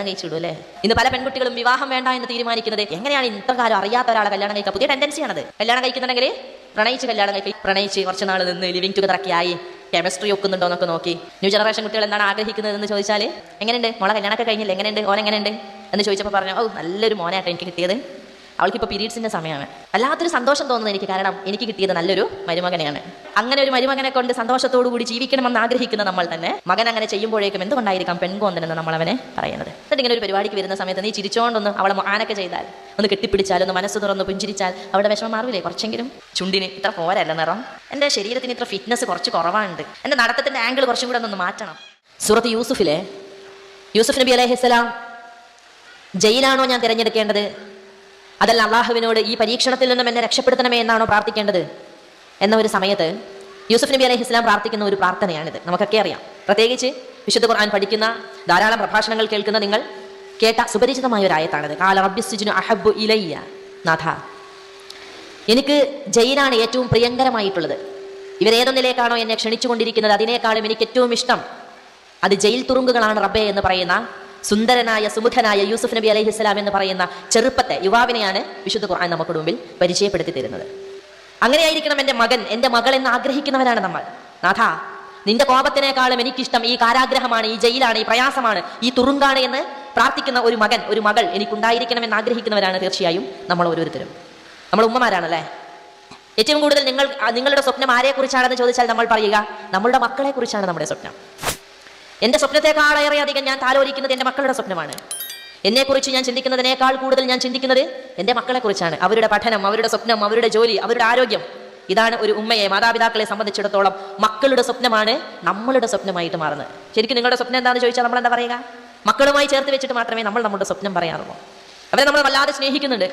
കഴിച്ചിടൂ അല്ലേ? ഇന്ന് പല പെൺകുട്ടികളും വിവാഹം വേണ്ട എന്ന് തീരുമാനിക്കുന്നത് എങ്ങനെയാണ് ഇത്ര കാലം അറിയാത്ത ഒരാളെ കല്യാണം കഴിക്കുക. പുതിയ ടെൻഡൻസിയാണത്. കല്യാണം കഴിക്കുന്നുണ്ടെങ്കിൽ പ്രണയിച്ച് കല്യാണം കഴിക്കും. പ്രണയിച്ച് കുറച്ച് നാൾ നിന്ന് ലിവിങ് ടുഗദർ ഒക്കെ ആയി കെമിസ്ട്രി ഒക്കുന്നുണ്ടോ എന്നൊക്കെ നോക്കി. ന്യൂ ജനറേഷൻ കുട്ടികൾ എന്താണ് ആഗ്രഹിക്കുന്നത് എന്ന് ചോദിച്ചാൽ, എങ്ങനെയുണ്ട് മോളെ കല്യാണമൊക്കെ കഴിഞ്ഞില്ല, എങ്ങനെയുണ്ട് ഓൻ എങ്ങനെയുണ്ട് എന്ന് ചോദിച്ചപ്പോൾ പറഞ്ഞു, ഓ നല്ലൊരു മോനായിട്ട് എനിക്ക് കിട്ടിയത്. അവൾക്കിപ്പോൾ പീരീഡ്സിൻ്റെ സമയമാണ്. വല്ലാത്തൊരു സന്തോഷം തോന്നുന്നത് എനിക്ക്, കാരണം എനിക്ക് കിട്ടിയത് നല്ലൊരു മരുമകനെയാണ്. അങ്ങനെ ഒരു മരുമകനെ കൊണ്ട് സന്തോഷത്തോടു കൂടി ജീവിക്കണമെന്ന് ആഗ്രഹിക്കുന്ന നമ്മൾ തന്നെ മകൻ അങ്ങനെ ചെയ്യുമ്പോഴേക്കും എന്തുകൊണ്ടായിരിക്കാം പെൺകോന്തനെന്ന് നമ്മൾ അവനെ പറയുന്നത്. എന്നിട്ട് ഇങ്ങനെ ഒരു പരിപാടിക്ക് വരുന്ന സമയത്ത് നീ ചിരിച്ചോണ്ടൊന്ന് അവളെ ആനൊക്കെ ചെയ്താൽ, ഒന്ന് കെട്ടിപ്പിടിച്ചാൽ, ഒന്ന് മനസ്സ് തുറന്ന് പുഞ്ചിരിച്ചാൽ അവിടെ വിഷമം മാറില്ലേ? കുറച്ചെങ്കിലും ചുണ്ടിന് ഇത്ര പോരല്ല നിറം, എൻ്റെ ശരീരത്തിന് ഇത്ര ഫിറ്റ്നസ് കുറച്ച് കുറവാണ്, എൻ്റെ നടത്തത്തിൻ്റെ ആംഗിൾ കുറച്ചും കൂടെ ഒന്ന് മാറ്റണം. സൂറത്ത് യൂസുഫിലെ യൂസുഫ് നബി അലൈഹിസ്സലാം ജയിലാണോ ഞാൻ തിരഞ്ഞെടുക്കേണ്ടത്, അതല്ല അള്ളാഹുവിനോട് ഈ പരീക്ഷണത്തിൽ നിന്നും എന്നെ രക്ഷപ്പെടുത്തണമേ എന്നാണോ പ്രാർത്ഥിക്കേണ്ടത് എന്ന ഒരു സമയത്ത് യൂസുഫ് നബി അലൈഹി ഇസ്ലാം പ്രാർത്ഥിക്കുന്ന ഒരു പ്രാർത്ഥനയാണിത്. നമുക്കൊക്കെ അറിയാം. പ്രത്യേകിച്ച് വിശുദ്ധ ഖുർആൻ പഠിക്കുന്ന, ധാരാളം പ്രഭാഷണങ്ങൾ കേൾക്കുന്ന നിങ്ങൾ കേട്ട സുപരിചിതമായ ഒരു ആയത്താണിത്. ഖാല റബ്ബിസ്സിജ്നു അഹബ്ബു ഇലയ്യ, നാഥ എനിക്ക് ജയിലാണ് ഏറ്റവും പ്രിയങ്കരമായിട്ടുള്ളത്. ഇവരേതൊന്നിലേക്കാണോ എന്നെ ക്ഷണിച്ചുകൊണ്ടിരിക്കുന്നത് അതിനേക്കാളും എനിക്ക് ഏറ്റവും ഇഷ്ടം അത് ജയിൽ തുറുങ്കുകളാണ് റബ്ബേ എന്ന് പറയുന്ന സുന്ദരനായ സുമുഖനായ യൂസുഫ് നബി അലൈഹിസ്സലാം എന്ന് പറയുന്ന ചെറുപ്പത്തെ യുവാവിനെയാണ് വിശുദ്ധ ഖുർആൻ നമുക്ക് മുമ്പിൽ പരിചയപ്പെടുത്തി തരുന്നത്. അങ്ങനെയായിരിക്കണം എൻ്റെ മകൻ, എൻ്റെ മകൾ എന്ന് ആഗ്രഹിക്കുന്നവരാണ് നമ്മൾ. നാഥാ നിന്റെ കോപത്തിനേക്കാളും എനിക്കിഷ്ടം ഈ കാരാഗ്രഹമാണ്, ഈ ജയിലാണ്, ഈ പ്രയാസമാണ്, ഈ തുറുങ്കാണ് എന്ന് പ്രാർത്ഥിക്കുന്ന ഒരു മകൻ, ഒരു മകൾ എനിക്കുണ്ടായിരിക്കണമെന്ന് ആഗ്രഹിക്കുന്നവരാണ് തീർച്ചയായും നമ്മൾ ഓരോരുത്തരും. നമ്മൾ ഉമ്മമാരാണല്ലേ. ഏറ്റവും കൂടുതൽ നിങ്ങളുടെ സ്വപ്നം ആരെക്കുറിച്ചാണെന്ന് ചോദിച്ചാൽ നമ്മൾ പറയുക നമ്മളുടെ മക്കളെ കുറിച്ചാണ് നമ്മുടെ സ്വപ്നം. എൻ്റെ സ്വപ്നത്തെക്കാളേറെ അധികം ഞാൻ താലോലിക്കുന്നത് എൻ്റെ മക്കളുടെ സ്വപ്നമാണ്. എന്നെക്കുറിച്ച് ഞാൻ ചിന്തിക്കുന്നതിനേക്കാൾ കൂടുതൽ ഞാൻ ചിന്തിക്കുന്നത് എൻ്റെ മക്കളെക്കുറിച്ചാണ്. അവരുടെ പഠനം, അവരുടെ സ്വപ്നം, അവരുടെ ജോലി, അവരുടെ ആരോഗ്യം. ഇതാണ് ഒരു ഉമ്മയെ, മാതാപിതാക്കളെ സംബന്ധിച്ചിടത്തോളം മക്കളുടെ സ്വപ്നമാണ് നമ്മളുടെ സ്വപ്നമായിട്ട് മാറുന്നത്. ശരിക്കും നിങ്ങളുടെ സ്വപ്നം എന്താണെന്ന് ചോദിച്ചാൽ നമ്മൾ എന്താ പറയുക? മക്കളുമായി ചേർത്ത് വെച്ചിട്ട് മാത്രമേ നമ്മൾ നമ്മുടെ സ്വപ്നം പറയാറുള്ളൂ. അവരെ നമ്മൾ വല്ലാതെ സ്നേഹിക്കുന്നുണ്ട്,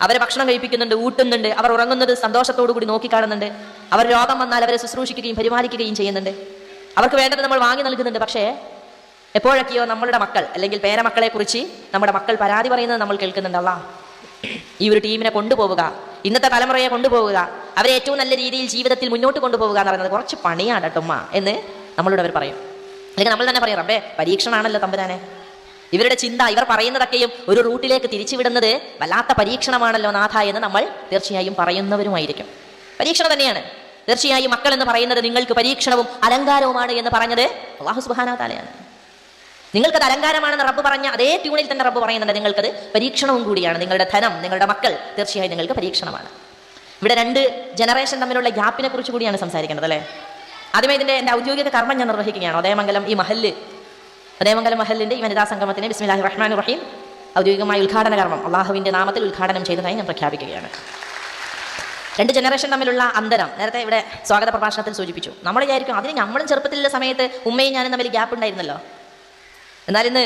അവരെ ഭക്ഷണം കഴിപ്പിക്കുന്നുണ്ട്, ഊട്ടുന്നുണ്ട്, അവർ ഉറങ്ങുന്നത് സന്തോഷത്തോടു കൂടി നോക്കിക്കാണുന്നുണ്ട്, അവർ രോഗം വന്നാൽ അവരെ ശുശ്രൂഷിക്കുകയും പരിപാലിക്കുകയും ചെയ്യുന്നുണ്ട്, അവർക്ക് വേണ്ടത് നമ്മൾ വാങ്ങി നൽകുന്നുണ്ട്. പക്ഷേ എപ്പോഴൊക്കെയോ നമ്മളുടെ മക്കൾ അല്ലെങ്കിൽ പേരമക്കളെ കുറിച്ച് നമ്മുടെ മക്കൾ പരാതി പറയുന്നത് നമ്മൾ കേൾക്കുന്നുണ്ട്. അല്ലാ ഈ ഒരു ടീമിനെ കൊണ്ടുപോവുക, ഇന്നത്തെ തലമുറയെ കൊണ്ടുപോവുക, അവരെ ഏറ്റവും നല്ല രീതിയിൽ ജീവിതത്തിൽ മുന്നോട്ട് കൊണ്ടുപോവുക എന്ന് പറയുന്നത് കുറച്ച് പണിയാണ് കേട്ടുമ്മ എന്ന് നമ്മളോട് അവർ പറയും. അല്ലെങ്കിൽ നമ്മൾ തന്നെ പറയും, റബ്ബേ പരീക്ഷണമാണല്ലോ തമ്പുരാനെ. ഇവരുടെ ചിന്ത, ഇവർ പറയുന്നതൊക്കെയും ഒരു റൂട്ടിലേക്ക് തിരിച്ചുവിടുന്നത് വല്ലാത്ത പരീക്ഷണമാണല്ലോ നാഥ എന്ന് നമ്മൾ തീർച്ചയായും പറയുന്നവരുമായിരിക്കും. പരീക്ഷണം തന്നെയാണ് തീർച്ചയായും. മക്കൾ എന്ന് പറയുന്നത് നിങ്ങൾക്ക് പരീക്ഷണവും അലങ്കാരവുമാണ് എന്ന് പറഞ്ഞത് അല്ലാഹു സുബ്ഹാനഹു വ തആലയാണ്. നിങ്ങൾക്കത് അലങ്കാരമാണെന്ന് റബ്ബ് പറഞ്ഞ അതേ ട്യൂണിൽ തന്നെ റബ്ബ് പറയുന്നുണ്ട് നിങ്ങൾക്കത് പരീക്ഷണവും കൂടിയാണ്. നിങ്ങളുടെ ധനം, നിങ്ങളുടെ മക്കൾ തീർച്ചയായും നിങ്ങൾക്ക് പരീക്ഷണമാണ്. ഇവിടെ രണ്ട് ജനറേഷൻ തമ്മിലുള്ള ഗ്യാപ്പിനെ കുറിച്ച് കൂടിയാണ് സംസാരിക്കേണ്ടത് അല്ലേ. ആദ്യമേ എൻ്റെ ഔദ്യോഗിക കർമ്മം ഞാൻ നിർവഹിക്കുകയാണ്. ഉദയമംഗലം മഹലിൻ്റെ ഈ വനിതാ സംഗമത്തിന് ബിസ്മില്ലാഹിർ റഹ്മാനിർ റഹീം ഔദ്യോഗികമായ ഉദ്ഘാടന കർമ്മം അള്ളാഹുവിൻ്റെ നാമത്തിൽ ഉദ്ഘാടനം ചെയ്തതായി ഞാൻ പ്രഖ്യാപിക്കുകയാണ്. രണ്ട് ജനറേഷൻ തമ്മിലുള്ള അന്തരം നേരത്തെ ഇവിടെ സ്വാഗത പ്രഭാഷണത്തിൽ സൂചിപ്പിച്ചു. നമ്മൾ വിചാരിക്കും അതിന് നമ്മളും ചെറുപ്പത്തിലുള്ള സമയത്ത് ഉമ്മയും ഞാനും തമ്മിൽ ഗ്യാപ്പ് ഉണ്ടായിരുന്നല്ലോ. എന്നാൽ ഇന്ന്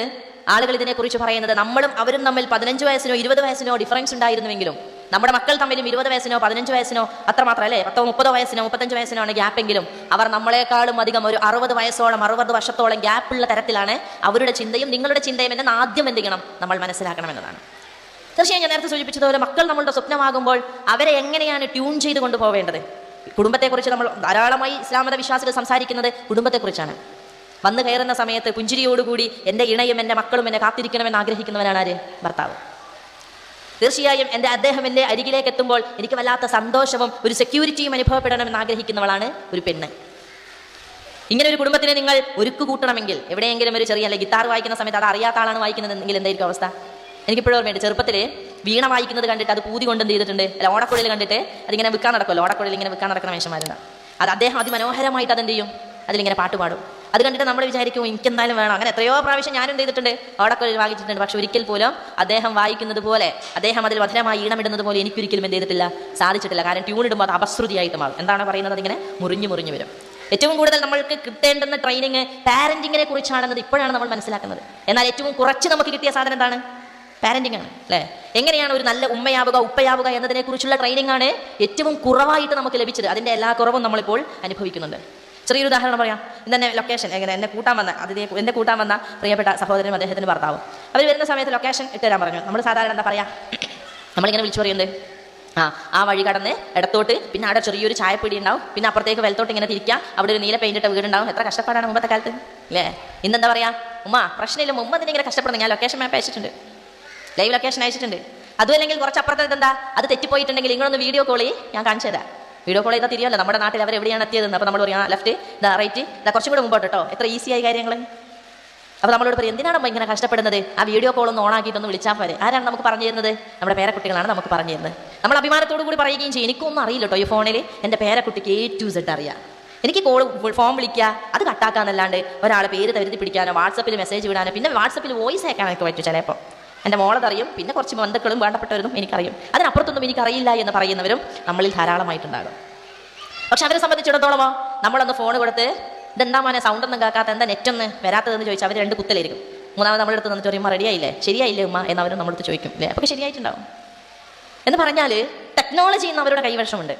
ആളുകൾ ഇതിനെക്കുറിച്ച് പറയുന്നത് നമ്മളും അവരും തമ്മിൽ 15 വയസ്സിനോ 20 വയസ്സിനോ ഡിഫറൻസ് ഉണ്ടായിരുന്നുവെങ്കിലും നമ്മുടെ മക്കൾ തമ്മിലും 20 വയസ്സിനോ 15 വയസ്സിനോ അത്രമാത്രം അല്ലേ, 30 വയസ്സിനോ 35 വയസ്സിനോ ആണ് ഗ്യാപ്പെങ്കിലും അവർ നമ്മളെക്കാളും അധികം ഒരു 60 വയസ്സോളം 60 വർഷത്തോളം ഗ്യാപ്പുള്ള തരത്തിലാണ് അവരുടെ ചിന്തയും നിങ്ങളുടെ ചിന്തയും എന്ന് ആദ്യം എന്ത് ചെയ്യണം നമ്മൾ മനസ്സിലാക്കണമെന്നതാണ്. തീർച്ചയായും ഞാൻ നേരത്തെ സൂചിപ്പിച്ചതുപോലെ മക്കൾ നമ്മളുടെ സ്വപ്നമാകുമ്പോൾ അവരെ എങ്ങനെയാണ് ട്യൂൺ ചെയ്ത് കൊണ്ടുപോവേണ്ടത്. കുടുംബത്തെക്കുറിച്ച് നമ്മൾ ധാരാളമായി ഇസ്ലാം മത വിശ്വാസികൾ സംസാരിക്കുന്നത് കുടുംബത്തെക്കുറിച്ചാണ്. വന്നു കയറുന്ന സമയത്ത് പുഞ്ചിരിയോടുകൂടി എൻ്റെ ഇണയും എൻ്റെ മക്കളും എന്നെ കാത്തിരിക്കണമെന്ന് ആഗ്രഹിക്കുന്നവനാണ് ആര്? ഭർത്താവ്. തീർച്ചയായും അദ്ദേഹം എൻ്റെ അരികിലേക്ക് എത്തുമ്പോൾ എനിക്ക് വല്ലാത്ത സന്തോഷവും ഒരു സെക്യൂരിറ്റിയും അനുഭവപ്പെടണമെന്ന് ആഗ്രഹിക്കുന്നവളാണ് ഒരു പെണ്ണ്. ഇങ്ങനെ ഒരു കുടുംബത്തിനെ നിങ്ങൾ ഒരുക്കു കൂട്ടണമെങ്കിൽ എവിടെയെങ്കിലും ഒരു ചെറിയ ഗിത്താർ വായിക്കുന്ന സമയത്ത് അത് അറിയാത്ത ആളാണ് വായിക്കുന്നതെങ്കിൽ എന്തായിരിക്കും അവസ്ഥ? എനിക്കിപ്പോഴും ഓർമ്മയുണ്ട്, ചെറുപ്പത്തിൽ വീണ വായിക്കുന്നത് കണ്ടിട്ട് അത് പൂതി കൊണ്ടെന്ത് ചെയ്തിട്ടുണ്ട്, അല്ല ഓടക്കുഴൽ കണ്ടിട്ട് അതിങ്ങനെ വിൽക്കാൻ നടക്കുമല്ലോ, ഓടക്കുഴൽ ഇങ്ങനെ വിൽക്കാൻ നടക്കുന്ന വേഷന്മാരുണ്ട്. അത് അദ്ദേഹം അതിമനോഹരമായിട്ട് അതെന്ത് ചെയ്യും, അതിലിങ്ങനെ പാട്ട് പാടും. അത് കണ്ടിട്ട് നമ്മൾ വിചാരിക്കും എനിക്കെന്തായാലും വേണം. അങ്ങനെ എത്രയോ പ്രാവശ്യം ഞാനും എന്ത് ചെയ്തിട്ടുണ്ട്, ഓടക്കുഴൽ വാങ്ങിച്ചിട്ടുണ്ട്. പക്ഷെ ഒരിക്കൽ പോലും അദ്ദേഹം വായിക്കുന്നത് പോലെ, അദ്ദേഹം അതിൽ മധുരമായി ഈണമിടുന്നത് പോലെ എനിക്കൊരിക്കലും എന്ത് ചെയ്തിട്ടില്ല, സാധിച്ചിട്ടില്ല. കാരണം ട്യൂൺ ഇടുമ്പോൾ അത് അപശ്രുതിയായിട്ട് മാറും. എന്താണ് പറയുന്നത്, അതിങ്ങനെ മുറിഞ്ഞു വരും. ഏറ്റവും കൂടുതൽ നമ്മൾക്ക് കിട്ടേണ്ടുന്ന ട്രെയിനിങ് പാരന്റിങ്ങിനെ കുറിച്ചാണെന്നത് ഇപ്പോഴാണ് നമ്മൾ മനസ്സിലാക്കുന്നത്. എന്നാൽ ഏറ്റവും കുറച്ച് നമുക്ക് കിട്ടിയ സാധനം എന്താണ്? പാരന്റിംഗ് ആണ് അല്ലേ. എങ്ങനെയാണ് ഒരു നല്ല ഉമ്മയാവുക ഉപ്പയാവുക എന്നതിനെ കുറിച്ചുള്ള ട്രെയിനിങ് ആണ് ഏറ്റവും കുറവായിട്ട് നമുക്ക് ലഭിച്ചത്. അതിൻ്റെ എല്ലാ കുറവും നമ്മളിപ്പോൾ അനുഭവിക്കുന്നുണ്ട്. ചെറിയൊരു ഉദാഹരണം പറയാം. ഇന്നെ ലൊക്കേഷൻ എന്നെ കൂട്ടാൻ വന്ന പ്രിയപ്പെട്ട സഹോദരനും അദ്ദേഹത്തിന് ഭർത്താവും അവർ വരുന്ന സമയത്ത് ലൊക്കേഷൻ ഇട്ടുതരാൻ പറഞ്ഞു. നമ്മൾ സാധാരണ എന്താ പറയുക, നമ്മളിങ്ങനെ വിളിച്ചു പറയുന്നത് ആ വഴി കടന്ന് ഇടത്തോട്ട്, പിന്നെ അവിടെ ചെറിയൊരു ചായപ്പൊടി ഉണ്ടാവും, പിന്നെ അപ്പുറത്തേക്ക് വലത്തോട്ട് ഇങ്ങനെ തിരിക്കുക, അവിടെ ഒരു നീല പെയിന്റ് ഇട്ട വീടുണ്ടാവും. എത്ര കഷ്ടപ്പാടാണ് മുമ്പത്തെ കാലത്ത് അല്ലേ? ഇന്നെന്താ പറയാ, ഉമ്മ പ്രശ്നമില്ല, മുമ്പ് എന്തിനാ ഇങ്ങനെ കഷ്ടപ്പെടുന്നത്, ഞാൻ ലൊക്കേഷൻ മാപ്പ് അയച്ചിട്ടുണ്ട്, ലൈവ് ലൊക്കേഷൻ അയച്ചിട്ടുണ്ട്. അതും അല്ലെങ്കിൽ കുറച്ച് അപ്പുറത്തെ എന്താ അത് തെറ്റിപ്പോയിട്ടുണ്ടെങ്കിൽ നിങ്ങളൊന്ന് വീഡിയോ കോൾ ചെയ്യും, ഞാൻ കാണിച്ചു തരാം. വീഡിയോ കോൾ ചെയ്താൽ തിരിയല്ലോ നമ്മുടെ നാട്ടിൽ അവർ എവിടെയാണ് എത്തിയതെന്ന്. അപ്പോൾ നമ്മൾ പറയാം ലെഫ്റ്റ്, റൈറ്റ്, കുറച്ചും കൂടെ മുമ്പോട്ട് കേട്ടോ. എത്ര ഈസിയായി കാര്യങ്ങൾ. അപ്പോൾ നമ്മളോട് പറയും എന്തിനാണ് നമ്മൾ ഇങ്ങനെ കഷ്ടപ്പെടുന്നത്, ആ വീഡിയോ കോൾ ഒന്ന് ഓണാക്കിയിട്ടൊന്ന് വിളിച്ചാൽ പോരെ. ആരാണ് നമുക്ക് പറഞ്ഞു തരുന്നത്? നമ്മുടെ പേരക്കുട്ടികളാണ് നമുക്ക് പറഞ്ഞു തരുന്നത്. നമ്മൾ അഭിമാനത്തോടു കൂടി പറയുകയും ചെയ്യും, എനിക്കൊന്നും അറിയില്ല കേട്ടോ ഈ ഫോണിൽ, എൻ്റെ പേരക്കുട്ടിക്ക് A to Z അറിയാം. എനിക്ക് ഫോൺ വിളിക്കുക, അത് കട്ടാക്കാന്നല്ലാണ്ട് ഒരാളെ പേര് തരുത്തി പിടിക്കാനോ വാട്സപ്പിൽ മെസ്സേജ് വിടാനോ, പിന്നെ വാട്സപ്പിൽ വോയിസ് അയക്കാനൊക്കെ പറ്റും ചിലപ്പോൾ. എൻ്റെ മോളതറിയും, പിന്നെ കുറച്ച് ബന്ധുക്കളും വേണ്ടപ്പെട്ടവരും എനിക്കറിയും. അതിനപ്പുറത്തൊന്നും എനിക്കറിയില്ല എന്ന് പറയുന്നവരും നമ്മളിൽ ധാരാളമായിട്ടുണ്ടാകും. പക്ഷെ അവരെ സംബന്ധിച്ചിടത്തോളമോ നമ്മളൊന്ന് ഫോൺ കൊടുത്ത് ഇതെന്താ മോനെ സൗണ്ടൊന്നും കേൾക്കാത്ത, എന്താ നെറ്റൊന്ന് വരാത്തതെന്ന് ചോദിച്ചാൽ അവർ 2 കുത്തലായിരിക്കും. മൂന്നാമത് നമ്മുടെ അടുത്ത് നിന്നിട്ട് പറയുമ്പോൾ റെഡിയായില്ലേ, ശരിയായില്ലേ ഉമ്മ എന്നവരും നമ്മുടെ അടുത്ത് ചോദിക്കും അല്ലേ. അപ്പോൾ ശരിയായിട്ടുണ്ടാവും എന്ന് പറഞ്ഞാൽ ടെക്നോളജി ഇന്ന് അവരുടെ കൈവശമുണ്ട്.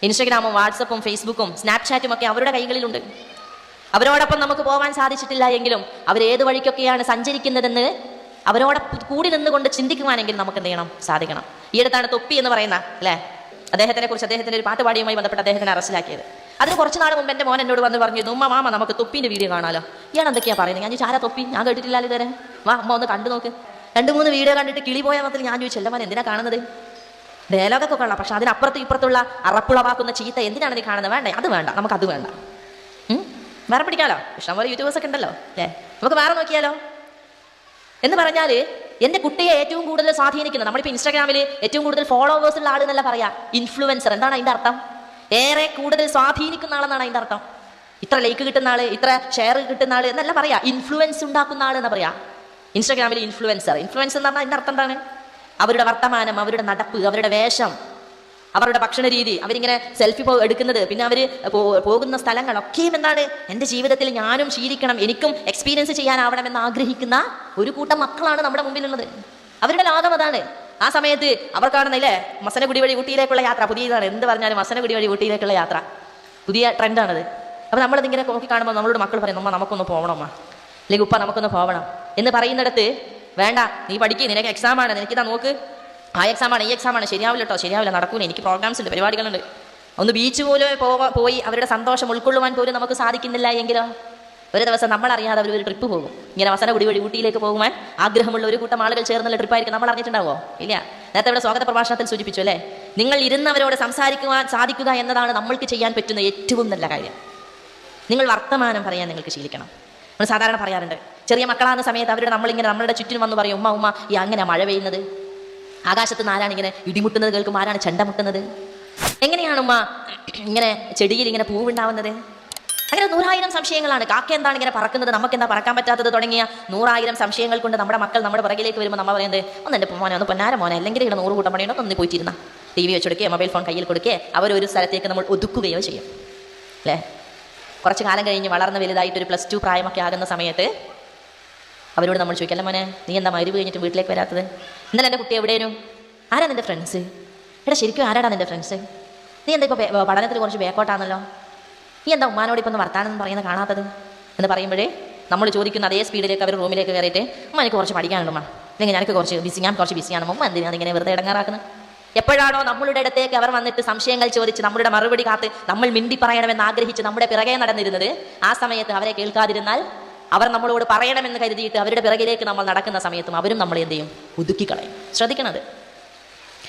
ഇൻസ്റ്റഗ്രാമും വാട്സപ്പും ഫേസ്ബുക്കും സ്നാപ്ചാറ്റും ഒക്കെ അവരുടെ കൈകളിലുണ്ട്. അവരോടൊപ്പം നമുക്ക് പോകാൻ സാധിച്ചിട്ടില്ല എങ്കിലും അവരേത് വഴിക്കൊക്കെയാണ് സഞ്ചരിക്കുന്നതെന്ന് അവരോട് കൂടി നിന്നുകൊണ്ട് ചിന്തിക്കുവാനെങ്കിൽ നമുക്ക് എന്ത് ചെയ്യണം, സാധിക്കണം. ഈ അടുത്താണ് തൊപ്പി എന്ന് പറയുന്ന അല്ലേ അദ്ദേഹത്തിനെ കുറിച്ച്, അദ്ദേഹത്തിൻ്റെ ഒരു പാട്ടുപാടിയുമായി ബന്ധപ്പെട്ട് അദ്ദേഹത്തിനെ അറസ്റ്റിലാക്കിയത്. അതിന് കുറച്ച് നാൾ മുമ്പ് എൻ്റെ മോൻ എന്നോട് വന്ന് പറഞ്ഞിരുന്നു, ഉമ്മ മാമ നമുക്ക് തൊപ്പിൻ്റെ വീഡിയോ കാണാമല്ലോ. ഇയാൾ എന്തൊക്കെയാണ് പറയുന്നത്? ഞാൻ ചോദിച്ചു ആരാ തൊപ്പി, ഞാൻ കേട്ടിട്ടില്ലല്ലോ ഇതുവരെ, വാ അമ്മ ഒന്ന് കണ്ടു നോക്ക്. 2-3 വീഡിയോ കണ്ടിട്ട് കിളി പോയ മൊത്തത്തിൽ ഞാൻ ചോദിച്ചല്ല മോൻ എന്തിനാ കാണുന്നത്, ഡയലോഗൊക്കെ കൊള്ളാം, പക്ഷെ അതിനപ്പുറത്തും ഇപ്പുറത്തുള്ള അറപ്പുളവാക്കുന്ന ചീത്ത എന്തിനാണ് നീ കാണുന്നത്? വേണ്ട, അത് വേണ്ട, നമുക്കത് വേണ്ട, വേറെ പിടിക്കാമല്ലോ, ഇഷ്ടംപോലെ യൂട്യൂബേഴ്സൊക്കെ ഉണ്ടല്ലോ അല്ലേ, നമുക്ക് വേറെ നോക്കിയാലോ എന്ന് പറഞ്ഞാൽ എൻ്റെ കുട്ടിയെ ഏറ്റവും കൂടുതൽ സ്വാധീനിക്കുന്നത്, നമ്മളിപ്പോൾ ഇൻസ്റ്റാഗ്രാമിൽ ഏറ്റവും കൂടുതൽ ഫോളോവേഴ്സ് ഉള്ള ആളെന്നല്ല പറയാ, ഇൻഫ്ലുവൻസർ. എന്താണ് അതിൻ്റെ അർത്ഥം? ഏറെ കൂടുതൽ സ്വാധീനിക്കുന്ന ആളെന്നാണ് അതിൻ്റെ അർത്ഥം. ഇത്ര ലൈക്ക് കിട്ടുന്ന ആള്, ഇത്ര ഷെയർ കിട്ടുന്ന ആള് എന്നല്ല പറയാ, ഇൻഫ്ലുവൻസ് ഉണ്ടാക്കുന്ന ആൾ എന്ന് പറയാ. ഇൻസ്റ്റാഗ്രാമിൽ ഇൻഫ്ലുവൻസർ എന്ന് പറഞ്ഞാൽ അതിൻ്റെ അർത്ഥം എന്താണ്? അവരുടെ വർത്തമാനം, അവരുടെ നടപ്പ്, അവരുടെ വേഷം, അവരുടെ ഭക്ഷണ രീതി, അവരിങ്ങനെ സെൽഫി എടുക്കുന്നത്, പിന്നെ അവർ പോകുന്ന സ്ഥലങ്ങളൊക്കെയും എന്താണ്, എൻ്റെ ജീവിതത്തിൽ ഞാനും ശീലിക്കണം, എനിക്കും എക്സ്പീരിയൻസ് ചെയ്യാനാവണമെന്ന് ആഗ്രഹിക്കുന്ന ഒരു കൂട്ടം മക്കളാണ് നമ്മുടെ മുമ്പിലുള്ളത്. അവരുടെ ലോകം അതാണ്. ആ സമയത്ത് അവർ കാണുന്നില്ലേ മസനഗുഡി വഴി ഊട്ടിയിലേക്കുള്ള യാത്ര, പുതിയതാണ് എന്ത് പറഞ്ഞാലും മസനഗുഡി വഴി ഊട്ടിയിലേക്കുള്ള യാത്ര പുതിയ ട്രെൻഡാണത്. അപ്പോൾ നമ്മളിതിങ്ങനെ നോക്കി കാണുമ്പോൾ നമ്മളോട് മക്കൾ പറയും, നമ്മ നമുക്കൊന്ന് പോകണം, അല്ലെങ്കിൽ ഉപ്പ നമുക്കൊന്ന് പോകണം എന്ന് പറയുന്നിടത്ത്, വേണ്ട നീ പഠിക്കുക, നിനക്ക് എക്സാമാണ്, നിനക്കിതാ നോക്ക്, ആ എക്സാമാണ് ഈ എക്സാമാണ്, ശരിയാവില്ല കേട്ടോ, ശരിയാവില്ല, നടക്കൂല, എനിക്ക് പ്രോഗ്രാംസ് ഉണ്ട്, പരിപാടികളുണ്ട്, ഒന്ന് ബീച്ച് പോലും പോയി അവരുടെ സന്തോഷം ഉൾക്കൊള്ളുവാൻ പോലും നമുക്ക് സാധിക്കുന്നില്ല എങ്കിലോ ഒരു ദിവസം നമ്മളറിയാതെ അവർ ഒരു ട്രിപ്പ് പോകും. ഇങ്ങനെ മസനഗുഡി വഴി ഊട്ടിയിലേക്ക് പോകുവാൻ ആഗ്രഹമുള്ള ഒരു കൂട്ടം ആളുകൾ ചേർന്നുള്ള ട്രിപ്പായിരിക്കും. നമ്മൾ അറിഞ്ഞിട്ടുണ്ടാവോ? ഇല്ല. നേരത്തെ ഇവിടെ സ്വാഗത പ്രഭാഷണത്തിൽ സൂചിപ്പിച്ചു അല്ലേ, നിങ്ങൾ ഇരുന്നവരോട് സംസാരിക്കുവാൻ സാധിക്കുക എന്നതാണ് നമ്മൾക്ക് ചെയ്യാൻ പറ്റുന്ന ഏറ്റവും നല്ല കാര്യം. നിങ്ങൾ വർത്തമാനം പറയാൻ നിങ്ങൾക്ക് ശീലിക്കണം. നമ്മൾ സാധാരണ പറയാറുണ്ട്, ചെറിയ മക്കളാകുന്ന സമയത്ത് അവരുടെ നമ്മളിങ്ങനെ നമ്മളുടെ ചുറ്റിനും വന്ന് പറയും, ഉമ്മ ഉമ്മ ഈ അങ്ങനെ മഴ പെയ്യുന്നത്, ആകാശത്ത് നിന്ന് ആരാണ് ഇങ്ങനെ ഇടിമുട്ടുന്നത് കേൾക്കും, ആരാണ് ചെണ്ട മുട്ടുന്നത്, എങ്ങനെയാണ് ഉമ്മ ഇങ്ങനെ ചെടിയിൽ ഇങ്ങനെ പൂവുണ്ടാവുന്നത്, അങ്ങനെ 100,000 സംശയങ്ങളാണ്. കാക്ക എന്താണ് ഇങ്ങനെ പറക്കുന്നത്, നമുക്ക് എന്താ പറക്കാൻ പറ്റാത്തത് തുടങ്ങിയ 100,000 സംശയങ്ങൾ കൊണ്ട് നമ്മുടെ മക്കൾ നമ്മുടെ പുറകിലേക്ക് വരുമ്പോൾ നമ്മൾ പറയുന്നത്, ഒന്ന് എൻ്റെ മോനെ, ഒന്ന് പൊന്നാര മോനെ, അല്ലെങ്കിൽ ഇവിടെ 100 കൂട്ടം പണിയുണ്ടോ, ഒന്ന് പോയിട്ടിരുന്ന TV വെച്ചെടുക്കുകയോ മൊബൈൽ ഫോൺ കയ്യിൽ കൊടുക്കുകയോ അവരൊരു സ്ഥലത്തേക്ക് നമ്മൾ ഒതുക്കുകയോ ചെയ്യും അല്ലേ. കുറച്ച് കാലം കഴിഞ്ഞ് വളർന്ന് വലുതായിട്ടൊരു +2 പ്രായമൊക്കെ ആകുന്ന സമയത്ത് അവരോട് നമ്മൾ ചോദിക്കല്ല മോനെ, നീ എന്താ മരുവ് കഴിഞ്ഞിട്ട് വീട്ടിലേക്ക് വരാത്തത്, ഇന്നലെ എൻ്റെ കുട്ടി എവിടെയും, ആരാ നിൻ്റെ ഫ്രണ്ട്സ്, എടാ ശരിക്കും ആരാടാ നിൻ്റെ ഫ്രണ്ട്സ്, നീ എന്താ ഇപ്പോൾ പഠനത്തിൽ കുറച്ച് ബാക്കോട്ടാണല്ലോ, നീ എന്താ ഉമ്മാനോട് ഇപ്പം ഒന്ന് വർത്താനം പറയുന്നത് കാണാത്തത് എന്ന് പറയുമ്പോഴേ നമ്മൾ ചോദിക്കുന്ന അതേ സ്പീഡിലേക്ക് അവർ റൂമിലേക്ക് കയറിയിട്ട്, ഉമ്മ എനിക്ക് കുറച്ച് പഠിക്കാനുണ്ട്, അല്ലെങ്കിൽ ഞാൻ കുറച്ച് ബിസിയാണ്, ഉമ്മ എന്തിനാണ് ഇങ്ങനെ വെറുതെ ഇടങ്ങാറാക്കുന്നത്. എപ്പോഴാണോ നമ്മളുടെ അടുത്തേക്ക് അവർ വന്നിട്ട് സംശയങ്ങൾ ചോദിച്ച് നമ്മളുടെ മറുപടി കാത്ത് നമ്മൾ മിണ്ടി പറയണമെന്ന് ആഗ്രഹിച്ച് നമ്മുടെ പിറകെ നടന്നിരുന്നത്, ആ സമയത്ത് അവരെ കേൾക്കാതിരുന്നാൽ അവർ നമ്മളോട് പറയണമെന്ന് കരുതിയിട്ട് അവരുടെ പിറകിലേക്ക് നമ്മൾ നടക്കുന്ന സമയത്തും അവരും നമ്മളെ എന്ത് ചെയ്യും, ഒതുക്കിക്കളയും. ശ്രദ്ധിക്കണത്.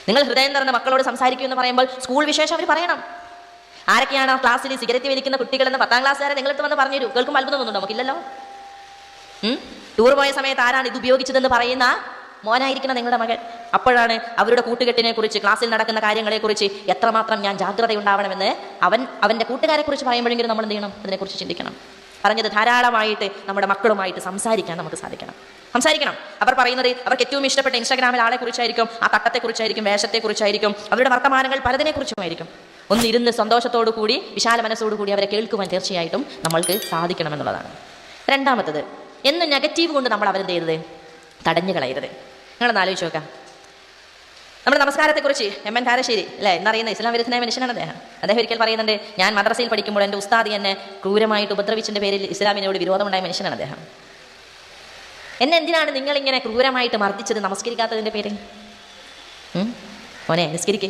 നിങ്ങൾ ഹൃദയം നിറഞ്ഞ മക്കളോട് സംസാരിക്കുമെന്ന് പറയുമ്പോൾ സ്കൂൾ വിശേഷം അവർ പറയണം. ആരൊക്കെയാണ് ആ ക്ലാസ്സിൽ സിഗരറ്റ് വലിക്കുന്ന കുട്ടികളെന്ന് 10ാം ക്ലാസ്സുകാരെ നിങ്ങളടുത്ത് വന്ന് പറഞ്ഞു തരൂ. കേൾക്കുമ്പോൾ അത്ഭുതം തോന്നുന്നുണ്ടോ? നമുക്കില്ലല്ലോ. ടൂർ പോയ സമയത്ത് ആരാണ് ഇത് ഉപയോഗിച്ചതെന്ന് പറയുന്ന മോനായിരിക്കണം നിങ്ങളുടെ മകൻ. അപ്പോഴാണ് അവരുടെ കൂട്ടുകെട്ടിനെ കുറിച്ച്, ക്ലാസ്സിൽ നടക്കുന്ന കാര്യങ്ങളെക്കുറിച്ച് എത്രമാത്രം ഞാൻ ജാഗ്രതയുണ്ടാവണമെന്ന് അവൻ്റെ കൂട്ടുകാരെ കുറിച്ച് പറയുമ്പോഴെങ്കിലും നമ്മൾ എന്ത് ചെയ്യണം, അതിനെക്കുറിച്ച് ചിന്തിക്കണം. പറഞ്ഞത് ധാരാളമായിട്ട് നമ്മുടെ മക്കളുമായിട്ട് സംസാരിക്കാൻ നമുക്ക് സംസാരിക്കണം. അവർ പറയുന്നത് അവർക്ക് ഏറ്റവും ഇഷ്ടപ്പെട്ട ഇൻസ്റ്റാഗ്രാമിൽ ആളെ കുറിച്ചായിരിക്കും, ആ തട്ടത്തെക്കുറിച്ചായിരിക്കും, വേഷത്തെക്കുറിച്ചായിരിക്കും, അവരുടെ വർത്തമാനങ്ങൾ പലതിനെക്കുറിച്ചുമായിരിക്കും. ഒന്നിരുന്ന് സന്തോഷത്തോടു കൂടി വിശാല മനസ്സോടുകൂടി അവരെ കേൾക്കുവാൻ തീർച്ചയായിട്ടും നമ്മൾക്ക് സാധിക്കണമെന്നുള്ളതാണ്. രണ്ടാമത്തത്, എന്നും നെഗറ്റീവ് കൊണ്ട് നമ്മൾ അവരെന്ത് ചെയ്യരുത്, തടഞ്ഞു കളയരുത്. നിങ്ങളൊന്ന് ആലോചിച്ച് നോക്കാം. നമ്മുടെ നമസ്കാരത്തെക്കുറിച്ച് MN കാരശ്ശേരി അല്ലേ എന്നറിയുന്ന ഇസ്ലാം വിരുദ്ധനായ മനുഷ്യനാണ് അദ്ദേഹം ഒരിക്കൽ പറയുന്നുണ്ട്, ഞാൻ മദ്രസയിൽ പഠിക്കുമ്പോൾ എൻ്റെ ഉസ്താദി എന്നെ ക്രൂരമായിട്ട് ഉപദ്രവിച്ചതിൻ്റെ പേരിൽ ഇസ്ലാമിനോട് വിരോധമുണ്ടായ മനുഷ്യനാണ് അദ്ദേഹം. എന്നെ എന്തിനാണ് നിങ്ങളിങ്ങനെ ക്രൂരമായിട്ട് മർദ്ദിച്ചത് നമസ്കരിക്കാത്തതിൻ്റെ പേരിൽ? മോനെ നിസ്കരിക്കേ,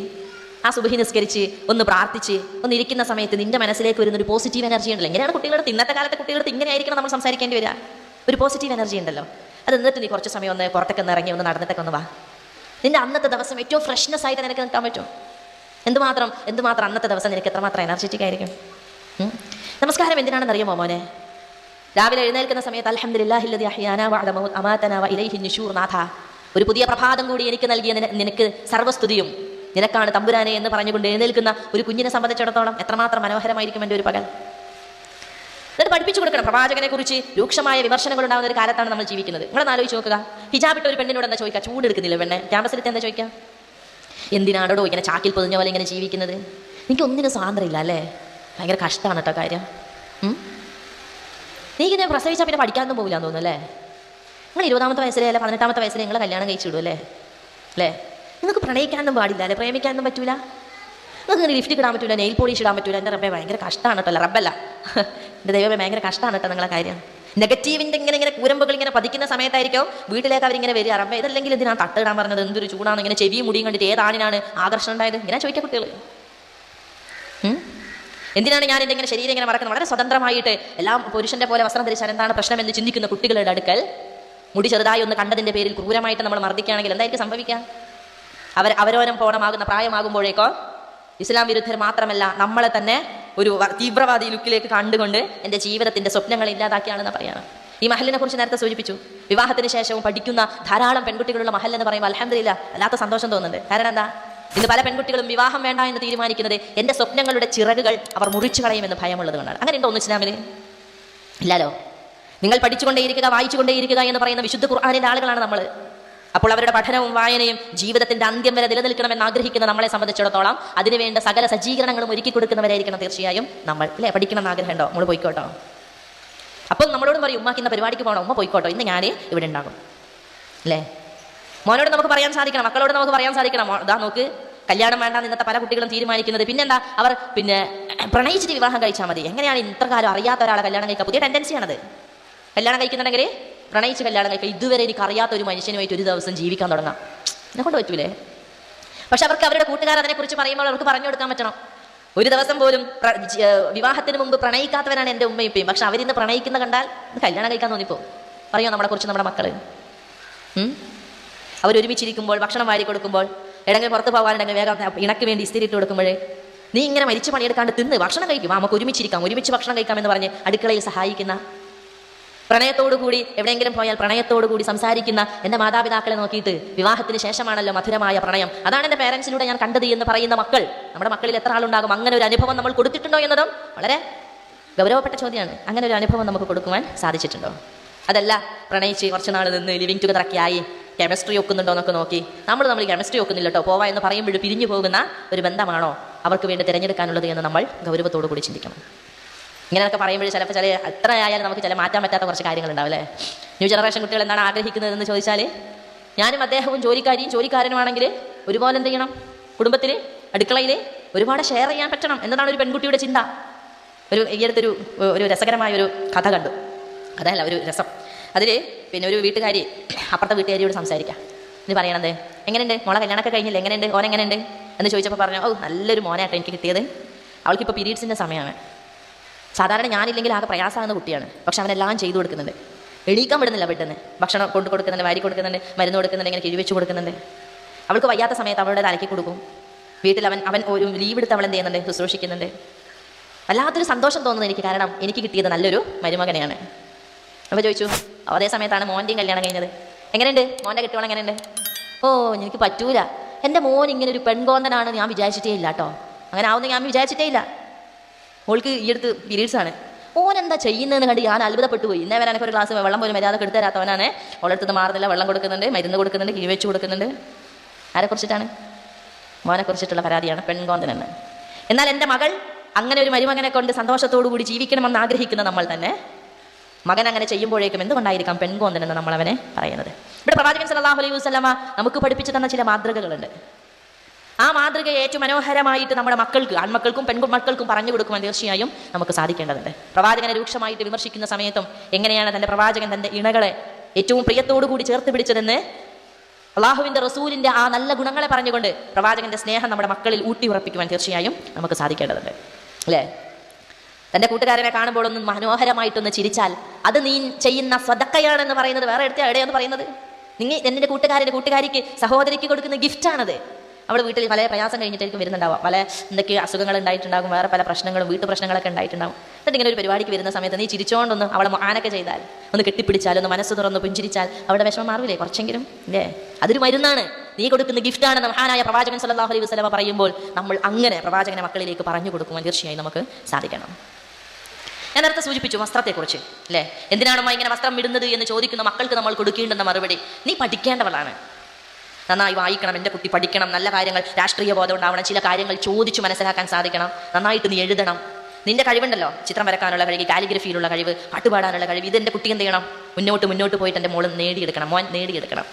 ആ സുബഹി നിസ്കരിച്ച് ഒന്ന് പ്രാർത്ഥിച്ച് ഒന്ന് ഇരിക്കുന്ന സമയത്ത് നിന്റെ മനസ്സിലേക്ക് വരുന്ന ഒരു പോസിറ്റീവ് എനർജി ഉണ്ടല്ലോ. എങ്ങനെയാണ് കുട്ടികളുടെ ഇന്നത്തെ കാലത്തെ കുട്ടികളുടെ ഇങ്ങനെ ആയിരിക്കണം നമ്മൾ സംസാരിക്കേണ്ടി വരിക. ഒരു പോസിറ്റീവ് എനർജി ഉണ്ടല്ലോ. അത് എന്നിട്ട് നീ കുറച്ച് സമയം ഒന്ന് പുറത്തൊക്കെ ഒന്ന് ഇറങ്ങി ഒന്ന് നടന്നിട്ടൊക്കെ ഒന്ന് വാ. നിന്റെ അന്നത്തെ ദിവസം ഏറ്റവും ഫ്രഷ്നെസ് ആയിട്ട് നിനക്ക് നിൽക്കാൻ പറ്റും. എന്തുമാത്രം അന്നത്തെ ദിവസം നിനക്ക് എത്രമാത്രം എനർജറ്റിക് ആയിരിക്കും. നമസ്കാരം എന്തിനാണെന്ന് അറിയാമോ മോനെ? രാവിലെ എഴുന്നേൽക്കുന്ന സമയത്ത് അൽഹംദുലില്ലാഹില്ലദി അഹ്യാനാ വഅദ അമാതനാ വഇലൈഹി നുശൂർ നാഥ, ഒരു പുതിയ പ്രഭാതം കൂടി എനിക്ക് നൽകിയ നിനക്ക് സർവ്വസ്തുതിയും നിനക്കാണ് തമ്പുരാനെ എന്ന് പറഞ്ഞുകൊണ്ട് എഴുന്നേൽക്കുന്ന ഒരു കുഞ്ഞിനെ സംബന്ധിച്ചിടത്തോളം എത്രമാത്രം മനോഹരമായിരിക്കും എൻ്റെ ഒരു പകൽ. എന്നിട്ട് പഠിപ്പിച്ചു കൊടുക്കണം. പ്രവാചകനെ കുറിച്ച് രൂക്ഷമായ വിമർശനങ്ങൾ ഉണ്ടാകുന്ന ഒരു കാലത്താണ് നമ്മൾ ജീവിക്കുന്നത്. നിങ്ങളൊന്ന് ആലോചിച്ച് നോക്കുക. ഹിജാബിട്ട ഒരു പെണ്ണിനോട് എന്താ ചോദിക്കുക? ചൂടെടുക്കുന്നില്ല പെണ്ണെ? ക്യാമ്പസിലെത്തി എന്താ ചോദിക്കുക? എന്തിനാണോ ഇങ്ങനെ ചാക്കിൽ പൊതിഞ്ഞ പോലെ ഇങ്ങനെ ജീവിക്കുന്നത്? എനിക്ക് ഒന്നിനും സ്വാതന്ത്ര്യമില്ല അല്ലേ? ഭയങ്കര കഷ്ടമാണ് കേട്ടോ കാര്യം. നീ ഇങ്ങനെ പ്രസവിച്ചാൽ പിന്നെ പഠിക്കാനൊന്നും പോകില്ലാന്ന് തോന്നുന്നു അല്ലേ? നിങ്ങൾ 20ാമത്തെ വയസ്സിലെ അല്ലെ 18ാമത്തെ വയസ്സിൽ നിങ്ങൾ കല്യാണം കഴിച്ചിടും അല്ലേ? നിങ്ങൾക്ക് പ്രണയിക്കാനൊന്നും പാടില്ല അല്ലേ? പ്രേമിക്കാനൊന്നും പറ്റൂല. നിങ്ങൾക്ക് ഇങ്ങനെ ലിഫ്റ്റ് ഇടാൻ പറ്റൂല, നെയിൽ പോളിഷ് ഇടാൻ പറ്റൂല. എൻ്റെ റബ്ബേ ഭയങ്കര കഷ്ടമാണ് കേട്ടോ. റബ്ബല്ല, എൻ്റെ ദൈവമേ ഭയങ്കര കഷ്ടമാണ് കേട്ടോ നിങ്ങളെ കാര്യം. നെഗറ്റീവിൻ്റെ ഇങ്ങനെ കൂരമ്പുകൾ ഇങ്ങനെ പതിക്കുന്ന സമയത്തായിരിക്കും വീട്ടിലേക്ക് അവരിങ്ങനെ വരിക. റബ്ബേ ഇതല്ലെങ്കിൽ ഇതിനാണ് തട്ടിടാൻ പറഞ്ഞത്, എന്തൊരു ചൂടാണ്, ഇങ്ങനെ ചെവിയും മുടിയും കണ്ടിട്ട് ഏതാണിനാണ് ആകർഷണം ഉണ്ടായത്? ഇങ്ങനെ ചോദിക്കുക കുട്ടികൾ. എന്തിനാണ് ഞാൻ എൻ്റെ ഇങ്ങനെ ശരീരം ഇങ്ങനെ മറക്കുന്നത്? വളരെ സ്വതന്ത്രമായിട്ട് എല്ലാം പുരുഷൻ്റെ പോലെ വസ്ത്രം ധരിച്ചാൽ എന്താണ് പ്രശ്നം എന്ന് ചിന്തിക്കുന്ന കുട്ടികളുടെ അടുക്കൽ മുടി ചെറുതായി ഒന്ന് കണ്ടതിൻ്റെ പേരിൽ ക്രൂരമായിട്ട് നമ്മൾ മർദ്ദിക്കുകയാണെങ്കിൽ എന്തായിരിക്കും സംഭവിക്കുക? അവരോരം പോണമാകുന്ന പ്രായമാകുമ്പോഴേക്കോ ഇസ്ലാം വിരുദ്ധർ മാത്രമല്ല നമ്മളെ തന്നെ ഒരു തീവ്രവാദി ലുക്കിലേക്ക് കണ്ടുകൊണ്ട് എൻ്റെ ജീവിതത്തിൻ്റെ സ്വപ്നങ്ങൾ ഇല്ലാതാക്കിയാണെന്ന് പറയാണ്. ഈ മഹലിനെ കുറിച്ച് നേരത്തെ സൂചിപ്പിച്ചു. വിവാഹത്തിന് ശേഷവും പഠിക്കുന്ന ധാരാളം പെൺകുട്ടികളുള്ള മഹൽ എന്ന് പറയുമ്പോൾ അൽഹംദുലില്ലാഹ് വല്ലാത്ത സന്തോഷം തോന്നുന്നുണ്ട്. കാരണം എന്താ? ഇന്ന് പല പെൺകുട്ടികളും വിവാഹം വേണ്ട എന്ന് തീരുമാനിക്കുന്നത് എൻ്റെ സ്വപ്നങ്ങളുടെ ചിറകുകൾ അവർ മുറിച്ചു കളയുമെന്ന് ഭയമുള്ളത് കൊണ്ടാണ്. അങ്ങനെ ഉണ്ടോ ഒന്ന് ഇസ്ലാമിൽ? ഇല്ലല്ലോ. നിങ്ങൾ പഠിച്ചുകൊണ്ടേയിരിക്കുക, വായിച്ചുകൊണ്ടേയിരിക്കുക എന്ന് പറയുന്ന വിശുദ്ധ ഖുർആനിൻ്റെ ആളുകളാണ് നമ്മൾ. അപ്പോൾ അവരുടെ പഠനവും വായനയും ജീവിതത്തിന്റെ അന്ത്യം വരെ നിലനിൽക്കണമെന്ന് ആഗ്രഹിക്കുന്ന നമ്മളെ സംബന്ധിച്ചിടത്തോളം അതിനുവേണ്ട സകല സജ്ജീകരണങ്ങളും ഒരുക്കി കൊടുക്കുന്നവരായിരിക്കണം തീർച്ചയായും നമ്മൾ. അല്ലേ? പഠിക്കണം എന്ന് ആഗ്രഹമുണ്ടോ? നമ്മൾ പോയിക്കോട്ടോ. അപ്പം നമ്മളോടും പറയും ഉമ്മാക്ക് ഇന്ന പരിപാടിക്ക് പോകണം, ഉമ്മ പോയിക്കോട്ടോ, ഇന്ന് ഞാൻ ഇവിടെ ഉണ്ടാകും. അല്ലേ? മോനോട് നമുക്ക് പറയാൻ സാധിക്കണം, മക്കളോട് നമുക്ക് പറയാൻ സാധിക്കണം. ഇതാ നോക്ക്, കല്യാണം വേണ്ട ഇന്നത്തെ പല കുട്ടികളും തീരുമാനിക്കുന്നത്. പിന്നെന്താ? അവർ പ്രണയിച്ചിട്ട് വിവാഹം കഴിച്ചാൽ മതി. എങ്ങനെയാണ് ഇത്ര കാലം അറിയാത്ത ഒരാളെ കല്യാണം കഴിക്കുക? പുതിയ ടെൻഡൻസിയാണത്. കല്യാണം കഴിക്കുന്നുണ്ടെങ്കിൽ പ്രണയിച്ച് കല്യാണം കഴിക്കുക. ഇതുവരെ എനിക്ക് അറിയാത്ത ഒരു മനുഷ്യനുമായിട്ട് ഒരു ദിവസം ജീവിക്കാൻ തുടങ്ങാം. എന്നെ കൊണ്ട് പറ്റൂലേ? പക്ഷെ അവർക്ക് അവരുടെ കൂട്ടുകാർ അതിനെക്കുറിച്ച് പറയുമ്പോൾ അവർക്ക് പറഞ്ഞു കൊടുക്കാൻ പറ്റണം. ഒരു ദിവസം പോലും വിവാഹത്തിന് മുമ്പ് പ്രണയിക്കാത്തവരാണ് എൻ്റെ ഉമ്മയും ഉപ്പയും. പക്ഷെ അവരിന്ന് പ്രണയിക്കുന്ന കണ്ടാൽ കല്യാണം കഴിക്കാൻ തോന്നിപ്പോ. പറയോ നമ്മളെ കുറിച്ച് നമ്മുടെ മക്കള്? അവരൊരുമിച്ചിരിക്കുമ്പോൾ ഭക്ഷണം വാരി കൊടുക്കുമ്പോൾ എവിടെങ്കിലും പുറത്ത് പോകാനുണ്ടെങ്കിൽ വേഗം ഇണക്ക് വേണ്ടി ഇസ്തിരി ഇട്ട് കൊടുക്കുമ്പോഴേ നീ ഇങ്ങനെ മരിച്ചു പണിയെടുക്കാണ്ട് തിന്ന് ഭക്ഷണം കഴിക്കും, നമുക്ക് ഒരുമിച്ചിരിക്കാം, ഒരുമിച്ച് ഭക്ഷണം കഴിക്കാമെന്ന് പറഞ്ഞ് അടുക്കളയിൽ സഹായിക്കുന്ന, പ്രണയത്തോടുകൂടി എവിടെയെങ്കിലും പോയാൽ പ്രണയത്തോടുകൂടി സംസാരിക്കുന്ന എൻ്റെ മാതാപിതാക്കളെ നോക്കിയിട്ട് വിവാഹത്തിന് ശേഷമാണല്ലോ മധുരമായ പ്രണയം, അതാണ് എൻ്റെ പേരൻസിലൂടെ ഞാൻ കണ്ടത് എന്ന് പറയുന്ന മക്കൾ നമ്മുടെ മക്കളിൽ എത്ര ആളുണ്ടാകും? അങ്ങനെ ഒരു അനുഭവം നമ്മൾ കൊടുത്തിട്ടുണ്ടോ എന്നതും വളരെ ഗൗരവപ്പെട്ട ചോദ്യമാണ്. അങ്ങനെ ഒരു അനുഭവം നമുക്ക് കൊടുക്കുവാൻ സാധിച്ചിട്ടുണ്ടോ? അതല്ല പ്രണയിച്ച് കുറച്ച് നാൾ നിന്ന് ലിവിങ് ടുഗദർ ഒക്കെ ആയി കെമിസ്ട്രി ഒക്കുന്നുണ്ടോ എന്നൊക്കെ നോക്കി നമ്മൾ കെമിസ്ട്രി ഒക്കുന്നില്ല കേട്ടോ പോവാ എന്ന് പറയുമ്പോൾ പിരിഞ്ഞു പോകുന്ന ഒരു ബന്ധമാണോ അവർക്ക് വേണ്ടി തിരഞ്ഞെടുക്കാനുള്ളത് എന്ന് നമ്മൾ ഗൗരവത്തോടു കൂടി ചിന്തിക്കണം. ഇങ്ങനെയൊക്കെ പറയുമ്പോൾ ചിലപ്പോൾ എത്ര ആയാലും നമുക്ക് ചില മാറ്റാൻ പറ്റാത്ത കുറച്ച് കാര്യങ്ങളുണ്ടാവും അല്ലേ? ന്യൂ ജനറേഷൻ കുട്ടികൾ എന്താണ് ആഗ്രഹിക്കുന്നതെന്ന് ചോദിച്ചാൽ ഞാനും അദ്ദേഹവും ജോലിക്കാരനുമാണെങ്കിൽ ഒരുപോലെ എന്ത് ചെയ്യണം? കുടുംബത്തിൽ അടുക്കളയിൽ ഒരുപാട് ഷെയർ ചെയ്യാൻ പറ്റണം എന്നതാണ് ഒരു പെൺകുട്ടിയുടെ ചിന്ത. ഈ അടുത്തൊരു രസകരമായ ഒരു കഥ കണ്ടു. അതല്ല ഒരു രസം. അതിൽ ഒരു വീട്ടുകാരി അപ്പുറത്തെ വീട്ടുകാരിയോട് സംസാരിക്കാം. ഇത് പറയണത് എങ്ങനെയുണ്ട് മോളെ കല്യാണമൊക്കെ കഴിഞ്ഞില്ല, എങ്ങനെയുണ്ട് ഓൻ എങ്ങനെയുണ്ട് എന്ന് ചോദിച്ചപ്പോൾ പറഞ്ഞു, ഓ നല്ലൊരു മോനായിട്ട് എനിക്ക് കിട്ടിയത്, അവൾക്കിപ്പോൾ പീരീഡ്സിൻ്റെ സമയമാണ്. സാധാരണ ഞാനില്ലെങ്കിൽ ആകെ പ്രയാസമാകുന്ന കുട്ടിയാണ്, പക്ഷെ അവനെല്ലാം ചെയ്തു കൊടുക്കുന്നുണ്ട്. എണീക്കാൻ വിടുന്നില്ല, പെട്ടെന്ന് ഭക്ഷണം കൊണ്ട് കൊടുക്കുന്നുണ്ട്, വാരി കൊടുക്കുന്നുണ്ട്, മരുന്ന് കൊടുക്കുന്നുണ്ട്, ഇങ്ങനെ കിഴിവെച്ച് കൊടുക്കുന്നുണ്ട്. അവൾക്ക് വയ്യാത്ത സമയത്ത് അവളുടെ തലയ്ക്ക് കൊടുക്കും. വീട്ടിൽ അവൻ ഒരു ലീവ് എടുത്ത് അവൾ എന്ത് ചെയ്യുന്നുണ്ട്? ശുശ്രൂഷിക്കുന്നുണ്ട്. വല്ലാത്തൊരു സന്തോഷം തോന്നുന്നത് എനിക്ക്, കാരണം എനിക്ക് കിട്ടിയത് നല്ലൊരു മരുമകനെയാണ്. അപ്പോൾ ചോദിച്ചു, അതേ സമയത്താണ് മോൻ്റെയും കല്യാണം കഴിഞ്ഞത്. എങ്ങനെയുണ്ട് മോൻ്റെ കെട്ടുവോളം എങ്ങനെയുണ്ട്? ഓ എനിക്ക് പറ്റൂല, എൻ്റെ മോൻ ഇങ്ങനെ ഒരു പെൺകോന്തനാണ് ഞാൻ വിചാരിച്ചിട്ടേ ഇല്ല കേട്ടോ, അങ്ങനെ ആവുന്ന ഞാൻ വിചാരിച്ചിട്ടേ ഇല്ല. മോൾക്ക് ഈ അടുത്ത് പീരീഡ്സാണ്. ഓൻ എന്താ ചെയ്യുന്നതെന്ന് കണ്ട് ഞാൻ അത്ഭുതപ്പെട്ടു പോയി. ഇന്നേ വരെ ഒരു ഗ്ലാസ് വെള്ളം പോലും മര്യാദ എടുത്തു തരാത്തവനാണ്. ഓളെടുത്ത് മാറുന്നില്ല, വെള്ളം കൊടുക്കുന്നുണ്ട്, മരുന്ന് കൊടുക്കുന്നുണ്ട്, കിഴിവെച്ച് കൊടുക്കുന്നുണ്ട്. ആരെക്കുറിച്ചിട്ടാണ്? മോനെക്കുറിച്ചിട്ടുള്ള പരാതിയാണ്, പെൺകോന്തനെന്ന്. എന്നാൽ എൻ്റെ മകൾ അങ്ങനെ ഒരു മരുമകനെ കൊണ്ട് സന്തോഷത്തോടു കൂടി ജീവിക്കണമെന്ന് ആഗ്രഹിക്കുന്ന നമ്മൾ തന്നെ മകൻ അങ്ങനെ ചെയ്യുമ്പോഴേക്കും എന്തുകൊണ്ടായിരിക്കാം പെൺകോന്തനെന്ന് നമ്മൾ അവനെ പറയുന്നത്? ഇവിടെ പ്രവാചകൻ സല്ലല്ലാഹു അലൈഹി വസല്ലമ നമുക്ക് പഠിപ്പിച്ചു തന്ന ചില മാതൃകകളുണ്ട്. ആ മാതൃകയെ ഏറ്റവും മനോഹരമായിട്ട് നമ്മുടെ മക്കൾക്ക്, ആൺമക്കൾക്കും പെൺമക്കൾക്കും പറഞ്ഞു കൊടുക്കുവാൻ തീർച്ചയായും നമുക്ക് സാധിക്കേണ്ടതുണ്ട്. പ്രവാചകനെ രൂക്ഷമായിട്ട് വിമർശിക്കുന്ന സമയത്തും എങ്ങനെയാണ് തൻ്റെ പ്രവാചകൻ തൻ്റെ ഇണകളെ ഏറ്റവും പ്രിയത്തോടു കൂടി ചേർത്ത് പിടിച്ചതെന്ന് അള്ളാഹുവിന്റെ റസൂലിന്റെ ആ നല്ല ഗുണങ്ങളെ പറഞ്ഞുകൊണ്ട് പ്രവാചകന്റെ സ്നേഹം നമ്മുടെ മക്കളിൽ ഊട്ടി ഉറപ്പിക്കുവാൻ തീർച്ചയായും നമുക്ക് സാധിക്കേണ്ടതുണ്ട്, അല്ലേ? തന്റെ കൂട്ടുകാരനെ കാണുമ്പോൾ ഒന്ന് മനോഹരമായിട്ടൊന്ന് ചിരിച്ചാൽ അത് നീ ചെയ്യുന്ന സ്വതക്കയാണെന്ന് പറയുന്നത് വേറെ എവിടെയാന്ന് പറയുന്നത്? നിന്റെ കൂട്ടുകാരിക്ക് സഹോദരിക്ക് കൊടുക്കുന്ന ഗിഫ്റ്റാണത്. അവൾ വീട്ടിൽ പല പ്രയാസം കഴിഞ്ഞിട്ടായിരിക്കും വരുന്നുണ്ടാവുക, പല എന്തൊക്കെ അസുഖങ്ങൾ ഉണ്ടായിട്ടുണ്ടാകും, വേറെ പല പ്രശ്നങ്ങളും വീട്ടു പ്രശ്നങ്ങളൊക്കെ ഉണ്ടായിട്ടുണ്ടാകും. എന്നിട്ട് ഇങ്ങനെ ഒരു പരിപാടിക്ക് വരുന്ന സമയത്ത് നീ ചിരിച്ചോണ്ടൊന്ന് അവളെ ആനൊക്കെ ചെയ്താൽ, ഒന്ന് കെട്ടിപ്പിടിച്ചാൽ, ഒന്ന് മനസ്സ് തുറന്ന് പുഞ്ചിരിച്ചാൽ അവളുടെ വിഷമം മാറില്ലേ കുറച്ചെങ്കിലും, അല്ലേ? അതൊരു മരുന്നാണ്, നീ കൊടുക്കുന്ന ഗിഫ്റ്റാണ്. മഹാനായ പ്രവാചകൻ സല്ലല്ലാഹു അലൈഹി വസല്ലമ പറയുമ്പോൾ നമ്മൾ അങ്ങനെ പ്രവാചകനെ മക്കളിലേക്ക് പറഞ്ഞു കൊടുക്കുവാൻ തീർച്ചയായും നമുക്ക് സാധിക്കണം. ഞാൻ നേരത്തെ സൂചിപ്പിച്ചു വസ്ത്രത്തെക്കുറിച്ച്, അല്ലേ? എന്തിനാണ് ഇങ്ങനെ വസ്ത്രം ഇടുന്നത് എന്ന് ചോദിക്കുന്ന മക്കൾക്ക് നമ്മൾ കൊടുക്കേണ്ടുന്ന മറുപടി, നീ പഠിക്കേണ്ടവളാണ്, നന്നായി വായിക്കണം, എൻ്റെ കുട്ടി പഠിക്കണം, നല്ല കാര്യങ്ങൾ, രാഷ്ട്രീയ ബോധം ഉണ്ടാവണം, ചില കാര്യങ്ങൾ ചോദിച്ചു മനസ്സിലാക്കാൻ സാധിക്കണം, നന്നായിട്ട് നീ എഴുതണം. നിന്റെ കഴിവുണ്ടല്ലോ, ചിത്രം വരക്കാനുള്ള കഴിവ്, കാലിഗ്രഫിയിലുള്ള കഴിവ്, പാട്ടുപാടാനുള്ള കഴിവ്, ഇതെൻ്റെ കുട്ടി എന്ത് ചെയ്യണം? മുന്നോട്ട് പോയിട്ട് എൻ്റെ മോൻ നേടിയെടുക്കണം.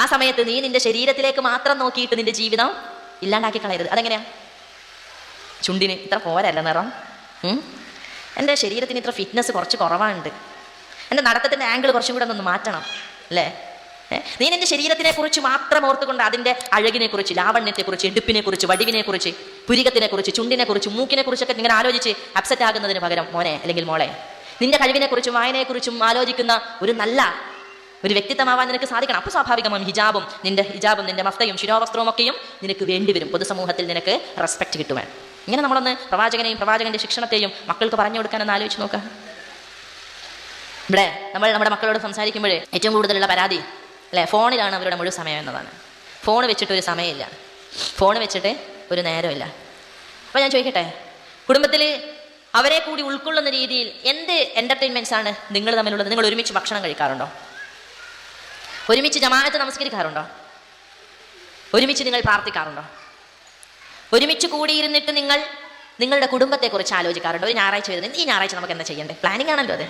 ആ സമയത്ത് നീ നിന്റെ ശരീരത്തിലേക്ക് മാത്രം നോക്കിയിട്ട് നിന്റെ ജീവിതം ഇല്ലാണ്ടാക്കി കളയരുത്. അതെങ്ങനെയാ? ചുണ്ടിന് ഇത്ര പോരല്ല നിറം, എൻ്റെ ശരീരത്തിന് ഇത്ര ഫിറ്റ്നസ് കുറച്ച് കുറവാണ്, എൻ്റെ നടത്തത്തിൻ്റെ ആംഗിൾ കുറച്ചും കൂടെ ഒന്ന് മാറ്റണം, അല്ലേ? നീ നിന്റെ ശരീരത്തിനെ കുറിച്ച് മാത്രം ഓർത്തുകൊണ്ട് അതിൻ്റെ അഴകിനെക്കുറിച്ച്, ലാവണ്യത്തെക്കുറിച്ച്, എടുപ്പിനെക്കുറിച്ച്, വടിവിനെക്കുറിച്ച്, പുരികത്തിനെക്കുറിച്ച്, ചുണ്ടിനെക്കുറിച്ച്, മൂക്കിനെക്കുറിച്ചൊക്കെ ഇങ്ങനെ ആലോചിച്ച് അപ്സെറ്റ് ആകുന്നതിന് പകരം മോനെ അല്ലെങ്കിൽ മോളെ, നിന്റെ കഴിവിനെക്കുറിച്ചും വായനയെക്കുറിച്ചും ആലോചിക്കുന്ന ഒരു വ്യക്തിത്വമാവാൻ നിനക്ക് സാധിക്കണം. അപ്പോൾ സ്വാഭാവികമായും നിന്റെ മഫ്തയും ശിരോവസ്ത്രവും ഒക്കെയും നിനക്ക് വേണ്ടിവരും. പൊതുസമൂഹത്തിൽ നിനക്ക് റെസ്പെക്ട് കിട്ടുവാൻ. ഇങ്ങനെ നമ്മളൊന്ന് പ്രവാചകനെയും പ്രവാചകന്റെ ശിക്ഷണത്തെയും മക്കൾക്ക് പറഞ്ഞു കൊടുക്കാനെന്ന് ആലോചിച്ച് നോക്കാം. ഇവിടെ നമ്മൾ നമ്മുടെ മക്കളോട് സംസാരിക്കുമ്പോഴേ ഏറ്റവും കൂടുതലുള്ള പരാതി, അല്ലേ, ഫോണിലാണ് അവരുടെ മുഴുവൻ സമയം എന്നതാണ്. ഫോൺ വെച്ചിട്ട് ഒരു സമയമില്ല, ഫോൺ വെച്ചിട്ട് ഒരു നേരമില്ല. അപ്പോൾ ഞാൻ ചോദിക്കട്ടെ, കുടുംബത്തിൽ അവരെ കൂടി ഉൾക്കൊള്ളുന്ന രീതിയിൽ എന്ത് എൻ്റർടൈൻമെൻറ്റ്സ് ആണ് നിങ്ങൾ തമ്മിലുള്ളത്? നിങ്ങൾ ഒരുമിച്ച് ഭക്ഷണം കഴിക്കാറുണ്ടോ? ഒരുമിച്ച് ജമാഅത്ത് നമസ്കരിക്കാറുണ്ടോ? ഒരുമിച്ച് നിങ്ങൾ പ്രാർത്ഥിക്കാറുണ്ടോ? ഒരുമിച്ച് കൂടിയിരുന്നിട്ട് നിങ്ങൾ നിങ്ങളുടെ കുടുംബത്തെക്കുറിച്ച് ആലോചിക്കാറുണ്ടോ? ഒരു ഞായറാഴ്ച വരുന്നത്, ഈ ഞായറാഴ്ച നമുക്ക് എന്താ ചെയ്യേണ്ടത്? പ്ലാനിങ് ആണല്ലോ അത്.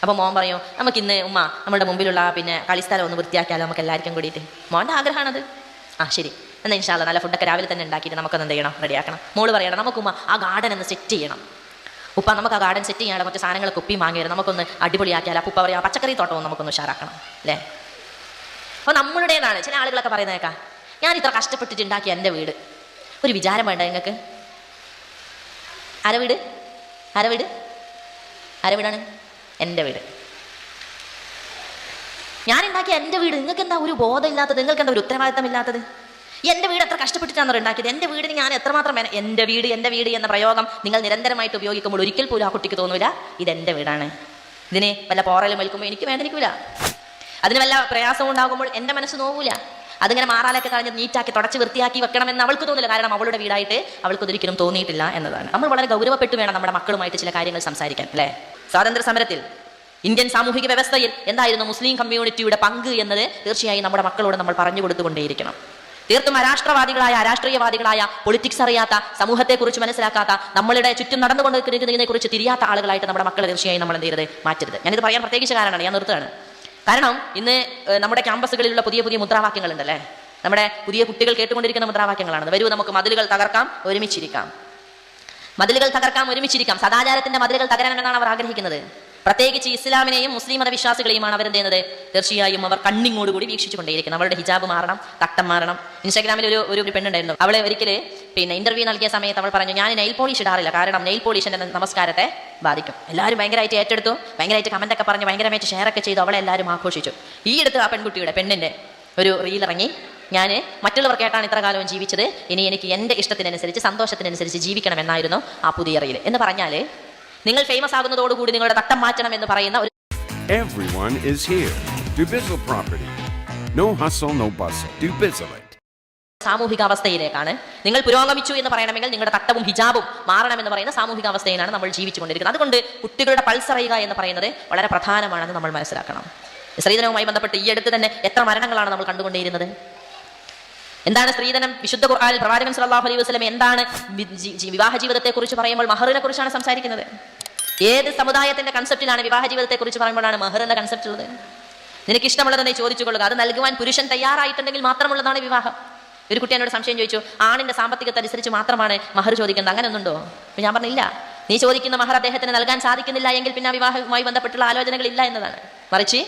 അപ്പോൾ മോൻ പറയും, നമുക്കിന്ന് നമ്മുടെ മുമ്പിലുള്ള കളിസ്ഥലം ഒന്ന് വൃത്തിയാക്കിയാലോ നമുക്ക് എല്ലാവർക്കും കൂടിയിട്ട്. മോൻ്റെ ആഗ്രഹമാണത്. ശരി, എന്നാൽ ഇൻഷാ അല്ലാഹ് നല്ല ഫുഡൊക്കെ രാവിലെ തന്നെ ഉണ്ടാക്കിയിട്ട് നമുക്കൊന്ന് എന്ത് ചെയ്യണം? റെഡിയാക്കണം. മോള് പറയണം, നമുക്ക് ആ ഗാർഡൻ ഒന്ന് സെറ്റ് ചെയ്യണം. നമുക്ക് ആ ഗാർഡൻ സെറ്റ് ചെയ്യാനുള്ള കുറച്ച് സാധനങ്ങളൊക്കെ കുപ്പി വാങ്ങിയത് നമുക്കൊന്ന് അടിപൊളിയാക്കിയാലോ. ഉപ്പ പറയാം, പച്ചക്കറി തോട്ടവും നമുക്കൊന്ന് ഉഷാറാക്കണം, അല്ലേ? അപ്പോൾ നമ്മളുടേതാണ്. ചില ആളുകളൊക്കെ പറയുന്നേക്കാം, ഞാൻ ഇത്ര കഷ്ടപ്പെട്ടിട്ട് ഉണ്ടാക്കിയ എൻ്റെ വീട്, ഒരു വിചാരം വേണ്ട നിങ്ങൾക്ക്? ആരവീടാണ്? എൻ്റെ വീട്. ഞാൻ ഉണ്ടാക്കിയ എൻ്റെ വീട്, നിങ്ങൾക്ക് എന്താ ഒരു ബോധമില്ലാത്തത്? നിങ്ങൾക്ക് എന്താ ഒരു ഉത്തരവാദിത്തമില്ലാത്തത്? എൻ്റെ വീട് എത്ര കഷ്ടപ്പെട്ടിട്ടാണ് ഉണ്ടാക്കിയത്? എൻ്റെ വീടിന് ഞാൻ എത്രമാത്രം എൻ്റെ വീട് എന്ന പ്രയോഗം നിങ്ങൾ നിരന്തരമായിട്ട് ഉപയോഗിക്കുമ്പോൾ ഒരിക്കൽ പോലും ആ കുട്ടിക്ക് തോന്നില്ല ഇതെൻ്റെ വീടാണ്. ഇതിന് വല്ല പോറലും വലിക്കുമ്പോൾ എനിക്ക് വേദനിക്കൂല, അതിന് വല്ല പ്രയാസം ഉണ്ടാകുമ്പോൾ എൻ്റെ മനസ്സ് നോവൂല. അതിങ്ങനെ മാറാലൊക്കെ കളഞ്ഞ് നീറ്റാക്കി തുടച്ച് വൃത്തിയാക്കി വെക്കണമെന്ന് അവൾക്ക് തോന്നില്ല. കാരണം അവളുടെ വീടായിട്ട് അവൾക്കൊരിക്കലും തോന്നിയിട്ടില്ല എന്നതാണ്. നമ്മൾ വളരെ ഗൗരവപ്പെട്ട് വേണം നമ്മുടെ മക്കളുമായിട്ട് ചില കാര്യങ്ങൾ സംസാരിക്കാൻ, അല്ലേ? സ്വാതന്ത്ര്യ സമരത്തിൽ ഇന്ത്യൻ സാമൂഹിക വ്യവസ്ഥയിൽ എന്തായിരുന്നു മുസ്ലിം കമ്മ്യൂണിറ്റിയുടെ പങ്ക് എന്നത് തീർച്ചയായും നമ്മുടെ മക്കളോട് നമ്മൾ പറഞ്ഞു കൊടുത്തുകൊണ്ടേയിരിക്കണം. തീർത്തും അരാഷ്ട്രീയവാദികളായ പൊളിറ്റിക്സ് അറിയാത്ത, സമൂഹത്തെക്കുറിച്ച് മനസ്സിലാക്കാത്ത, നമ്മളുടെ ചുറ്റും നടന്നുകൊണ്ടിരിക്കുന്നതിനെ കുറിച്ച് തിരിയാത്ത ആളുകളായിട്ട് നമ്മുടെ മക്കളെ തീർച്ചയായും നമ്മൾ എന്ത് ചെയ്യരുത്? മാറ്റരുത്. ഞാനിത് പറയാൻ പ്രത്യേകിച്ച് കാരണമാണ്, ഞാൻ നിർത്തുകയാണ്. കാരണം ഇന്ന് നമ്മുടെ ക്യാമ്പസുകളിലുള്ള പുതിയ മുദ്രാവാക്യങ്ങളുണ്ടല്ലേ, നമ്മുടെ പുതിയ കുട്ടികൾ കേട്ടുകൊണ്ടിരിക്കുന്ന മുദ്രാവാക്യങ്ങളാണ്. വരൂ നമുക്ക് മതിലുകൾ തകർക്കാം, ഒരുമിച്ചിരിക്കാം. സദാചാരത്തിന്റെ മതിലുകൾ തകരാനാണ് അവർ ആഗ്രഹിക്കുന്നത്. പ്രത്യേകിച്ച് ഇസ്ലാമിനെയും മുസ്ലിം മതവിശ്വാസികളെയുമാണ് അവരെന്ത് ചെയ്യുന്നത്? തീർച്ചയായും അവർ കണ്ണിങ്ങോടുകൂടി വീക്ഷിച്ചുകൊണ്ടേയിരിക്കുന്നത്. അവരുടെ ഹിജാബ് മാറണം, തട്ടം മാറണം. ഇൻസ്റ്റാഗ്രാമിൽ ഒരു പെണ്ണുണ്ടായിരുന്നു, അവളെ ഒരിക്കൽ ഇന്റർവ്യൂ നൽകിയ സമയത്ത് അവൾ പറഞ്ഞു, ഞാൻ നെയിൽ പോളിഷ് ഇടാറില്ല, കാരണം നെയിൽ പോളിഷ് എൻ്റെ നമസ്കാരത്തെ ബാധിക്കും. എല്ലാവരും ഭയങ്കരമായിട്ട് ഏറ്റെടുത്തു, ഭയങ്കരമായിട്ട് കമന്റ് ഒക്കെ പറഞ്ഞ് ഭയങ്കരമായിട്ട് ഷെയർ ഒക്കെ ചെയ്തു, അവളെ എല്ലാവരും ആഘോഷിച്ചു. ഈ അടുത്ത് ആ പെണ്ണിന്റെ ഒരു റീൽ ഇറങ്ങി, ഞാൻ മറ്റുള്ളവർ കേട്ടാണ് ഇത്ര കാലവും ജീവിച്ചത്, ഇനി എനിക്ക് എൻ്റെ ഇഷ്ടത്തിനനുസരിച്ച് സന്തോഷത്തിനനുസരിച്ച് ജീവിക്കണമെന്നായിരുന്നു ആ പുതിയ റീൽ. എന്ന് പറഞ്ഞാൽ നിങ്ങൾ ഫേമസ് ആകുന്നതോടുകൂടി നിങ്ങളുടെ തട്ടം മാറ്റണം എന്ന് പറയുന്ന ഒരു Everyone is here. Dubizzle Property. No hustle, no bustle. Dubizzle it. സാമൂഹികാവസ്ഥയിലേക്കാണ്. നിങ്ങൾ പുരോഗമിച്ചു എന്ന് പറയണമെങ്കിൽ നിങ്ങളുടെ തട്ടവും ഹിജാബും മാറണമെന്ന് പറയുന്ന സാമൂഹികാവസ്ഥയിലാണ് നമ്മൾ ജീവിച്ചുകൊണ്ടിരിക്കുന്നത്. അതുകൊണ്ട് കുട്ടികളുടെ പൾസ് അറിയുക എന്ന് പറയുന്നത് വളരെ പ്രധാനമാണെന്ന് നമ്മൾ മനസ്സിലാക്കണം. സ്ത്രീധനവുമായി ബന്ധപ്പെട്ട് ഈ അടുത്ത് തന്നെ എത്ര മരണങ്ങളാണ് നമ്മൾ കണ്ടുകൊണ്ടേയിരുന്നത്? എന്താണ് സ്ത്രീധനം? വിശുദ്ധ ഖുർആനിൽ പ്രവാചകൻ സല്ലല്ലാഹു അലൈഹി വസല്ലം എന്താണ് വിവാഹ ജീവിതത്തെ കുറിച്ച് പറയുമ്പോൾ മഹറിനെ കുറിച്ചാണ് സംസാരിക്കുന്നത്. ഏത് സമുദായത്തിന്റെ കൺസെപ്റ്റിലാണ് വിവാഹ ജീവിതത്തെ കുറിച്ച് പറയുമ്പോഴാണ് മഹർ എന്ന കൺസെപ്റ്റ് ഉള്ളത്? നിനക്ക് ഇഷ്ടമുള്ളത് നീ ചോദിച്ചു കൊള്ളുക, അത് നൽകുവാൻ പുരുഷൻ തയ്യാറായിട്ടുണ്ടെങ്കിൽ മാത്രമുള്ളതാണ് വിവാഹം. ഒരു കുട്ടി എന്നോട് സംശയം ചോദിച്ചു, ആണിന്റെ സാമ്പത്തികത്തനുസരിച്ച് മാത്രമാണ് മഹർ ചോദിക്കുന്നത്, അങ്ങനെ ഒന്നുണ്ടോ? അപ്പൊ ഞാൻ പറഞ്ഞില്ല, നീ ചോദിക്കുന്ന മഹർ അദ്ദേഹത്തിന് നൽകാൻ സാധിക്കുന്നില്ല എങ്കിൽ പിന്നെ വിവാഹവുമായി ബന്ധപ്പെട്ടുള്ള ആലോചനകളില്ല എന്നതാണ്. മറിച്ച്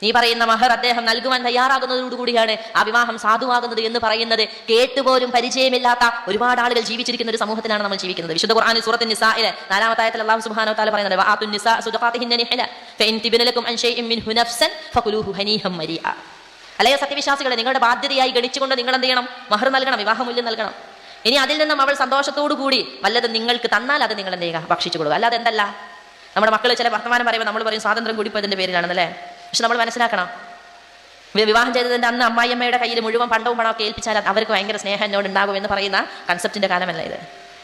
നീ പറയുന്ന മഹർ അദ്ദേഹം നൽകുവാൻ തയ്യാറാകുന്നതോടുകൂടിയാണ് ആ വിവാഹം സാധുവാകുന്നത് എന്ന് പറയുന്നത് കേട്ടുപോലും പരിചയമില്ലാത്ത ഒരുപാട് ആളുകൾ ജീവിച്ചിരിക്കുന്ന ഒരു സമൂഹത്തിലാണ് നമ്മൾ ജീവിക്കുന്നത്. വിശുദ്ധ ഖുർആനിൽ സൂറത്തുൻ നിസാഇലെ 4-ാമത്തെ ആയത്തിൽ അല്ലാഹു സുബ്ഹാനഹു വ തആല പറയുന്നത് വആതുൻ നിസാ സുദഖാതിഹിന്ന നിഹല ഫഇൻ തിബന ലക്കും അൻ ഷൈഇൻ മിൻഹു നഫ്സൻ ഫകുലൂഹു ഹനീഹം മരിആ. അല്ലയോ സത്യവിശ്വാസികളെ, നിങ്ങളുടെ ബാധ്യതയായി ഗണിച്ചുകൊണ്ട് നിങ്ങൾ എന്ത് ചെയ്യണം? മഹർ നൽകണം, വിവാഹമൂല്യം നൽകണം. ഇനി അതിൽ നിന്നും അവൾ സന്തോഷത്തോടു കൂടി വല്ലതും നിങ്ങൾക്ക് തന്നാൽ അത് നിങ്ങൾ എന്ത് ചെയ്യുക? ഭക്ഷിച്ചു കൊടുക്കുക. അല്ലാതെ എന്തല്ല, നമ്മുടെ മക്കൾ ചില വർത്തമാനം പറയുമ്പോൾ നമ്മൾ പറയും സ്വാതന്ത്ര്യം കൂടിപ്പോയതിന്റെ പേരിലാണെന്നല്ലേ. പക്ഷെ നമ്മൾ മനസ്സിലാക്കണം, വിവാഹം ചെയ്തതിന്റെ അന്ന് അമ്മായിയമ്മയുടെ കയ്യിൽ മുഴുവൻ പണ്ടവും പണമൊക്കെ ഏൽപ്പിച്ചാൽ അവർക്ക് ഭയങ്കര സ്നേഹം എന്നോട് ഉണ്ടാകും എന്ന് പറയുന്ന കൺസെപ്റ്റിന്റെ കാലമല്ല ഇത്.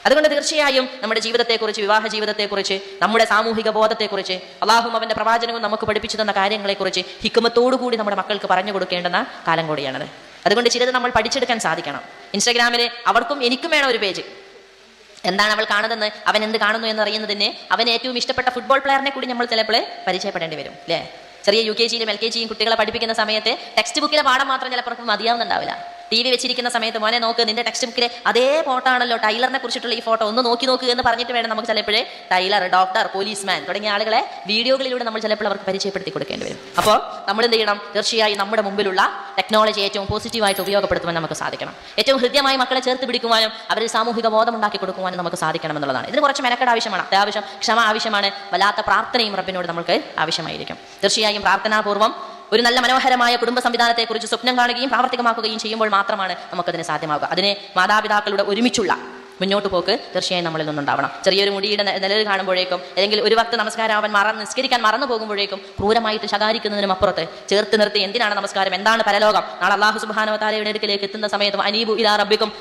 അതുകൊണ്ട് തീർച്ചയായും നമ്മുടെ ജീവിതത്തെക്കുറിച്ച്, വിവാഹ ജീവിതത്തെക്കുറിച്ച്, നമ്മുടെ സാമൂഹിക ബോധത്തെക്കുറിച്ച്, അള്ളാഹും അവന്റെ പ്രവാചനവും നമുക്ക് പഠിപ്പിച്ചു തന്ന കാര്യങ്ങളെക്കുറിച്ച് ഹിക്മത്തോടുകൂടി നമ്മുടെ മക്കൾക്ക് പറഞ്ഞു കൊടുക്കേണ്ടുന്ന കാലം കൂടിയാണത്. അതുകൊണ്ട് ചിലത് നമ്മൾ പഠിച്ചെടുക്കാൻ സാധിക്കണം. ഇൻസ്റ്റാഗ്രാമിൽ അവർക്കും എനിക്കും വേണം ഒരു പേജ്. എന്താണ് അവൾ കാണുന്നതെന്ന്, അവൻ എന്ത് കാണുന്നു എന്ന് അറിയുന്നതിന് അവന് ഏറ്റവും ഇഷ്ടപ്പെട്ട ഫുട്ബോൾ പ്ലെയറിനെ കൂടി നമ്മൾ ചിലപ്പോൾ പരിചയപ്പെടേണ്ടി വരും അല്ലേ. ചെറിയ UKG-യിലും LKG-യും കുട്ടികളെ പഠിപ്പിക്കുന്ന സമയത്ത് ടെക്സ്റ്റ് ബുക്കിലെ പാഠം മാത്രം ചിലപ്പോൾ മതിയാവുന്നുണ്ടാവില്ല. TV വെച്ചിരിക്കുന്ന സമയത്ത് മോനെ നോക്ക്, നിന്റെ ടെക്സ്റ്റ് ബുക്കിലെ അതേ ഫോട്ടോ ആണല്ലോ, ടൈലറിനെ കുറിച്ചിട്ടുള്ള ഈ ഫോട്ടോ ഒന്ന് നോക്കി നോക്കുക എന്ന് പറഞ്ഞിട്ട് വേണം നമുക്ക് ചിലപ്പോഴേ ടൈലർ, ഡോക്ടർ, പോലീസ്മാൻ തുടങ്ങിയ ആളുകളെ വീഡിയോകളിലൂടെ നമ്മൾ ചിലപ്പോൾ അവർക്ക് പരിചയപ്പെടുത്തി കൊടുക്കേണ്ടി വരും. അപ്പോൾ നമ്മൾ എന്ത് ചെയ്യണം? തീർച്ചയായും നമ്മുടെ മുമ്പിലുള്ള ടെക്നോളജി ഏറ്റവും പോസിറ്റീവായിട്ട് ഉപയോഗപ്പെടുത്തുവാൻ നമുക്ക് സാധിക്കണം. ഏറ്റവും ഹൃദ്യമായി മക്കളെ ചേർത്ത് പിടിക്കുവാനും അവരിൽ സാമൂഹിക ബോധം ഉണ്ടാക്കി കൊടുക്കുവാനും നമുക്ക് സാധിക്കണം എന്നുള്ളതാണ്. ഇതിന് കുറച്ച് മെനക്കെട് ആവശ്യമാണ്, അത്യാവശ്യം ക്ഷമ ആവശ്യമാണ്, വല്ലാത്ത പ്രാർത്ഥനയും റബ്ബിനോട് നമുക്ക് ആവശ്യമായിരിക്കും. തീർച്ചയായും പ്രാർത്ഥനാപൂർവ്വം ഒരു നല്ല മനോഹരമായ കുടുംബ സംവിധാനത്തെക്കുറിച്ച് സ്വപ്നം കാണുകയും പ്രാവർത്തികമാക്കുകയും ചെയ്യുമ്പോൾ മാത്രമാണ് നമുക്കതിന് സാധ്യമാവുക. അതിന് മാതാപിതാക്കളുടെ ഒരുമിച്ചുള്ള മുന്നോട്ട് പോക്ക് തീർച്ചയായും നമ്മളിൽ നിന്നുണ്ടാവണം. ചെറിയൊരു മുടിയുടെ നിഴൽ കാണുമ്പോഴേക്കും, അല്ലെങ്കിൽ ഒരു വക്ത് നമസ്കാരം അവൻ നിസ്കരിക്കാൻ മറന്നു പോകുമ്പോഴേക്കും ക്രൂരമായിട്ട് ശകാരിക്കുന്നതിനും അപ്പുറത്ത് ചേർത്ത് നിർത്തി എന്തിനാണ് നമസ്കാരം, എന്താണ് പരലോകം, നാളെ അല്ലാഹു സുബ്ഹാനഹു വ തആലയുടെ അടുക്കലേക്ക് എത്തുന്ന സമയത്ത് അനീബു ഇലാ റബ്ബിക്കും,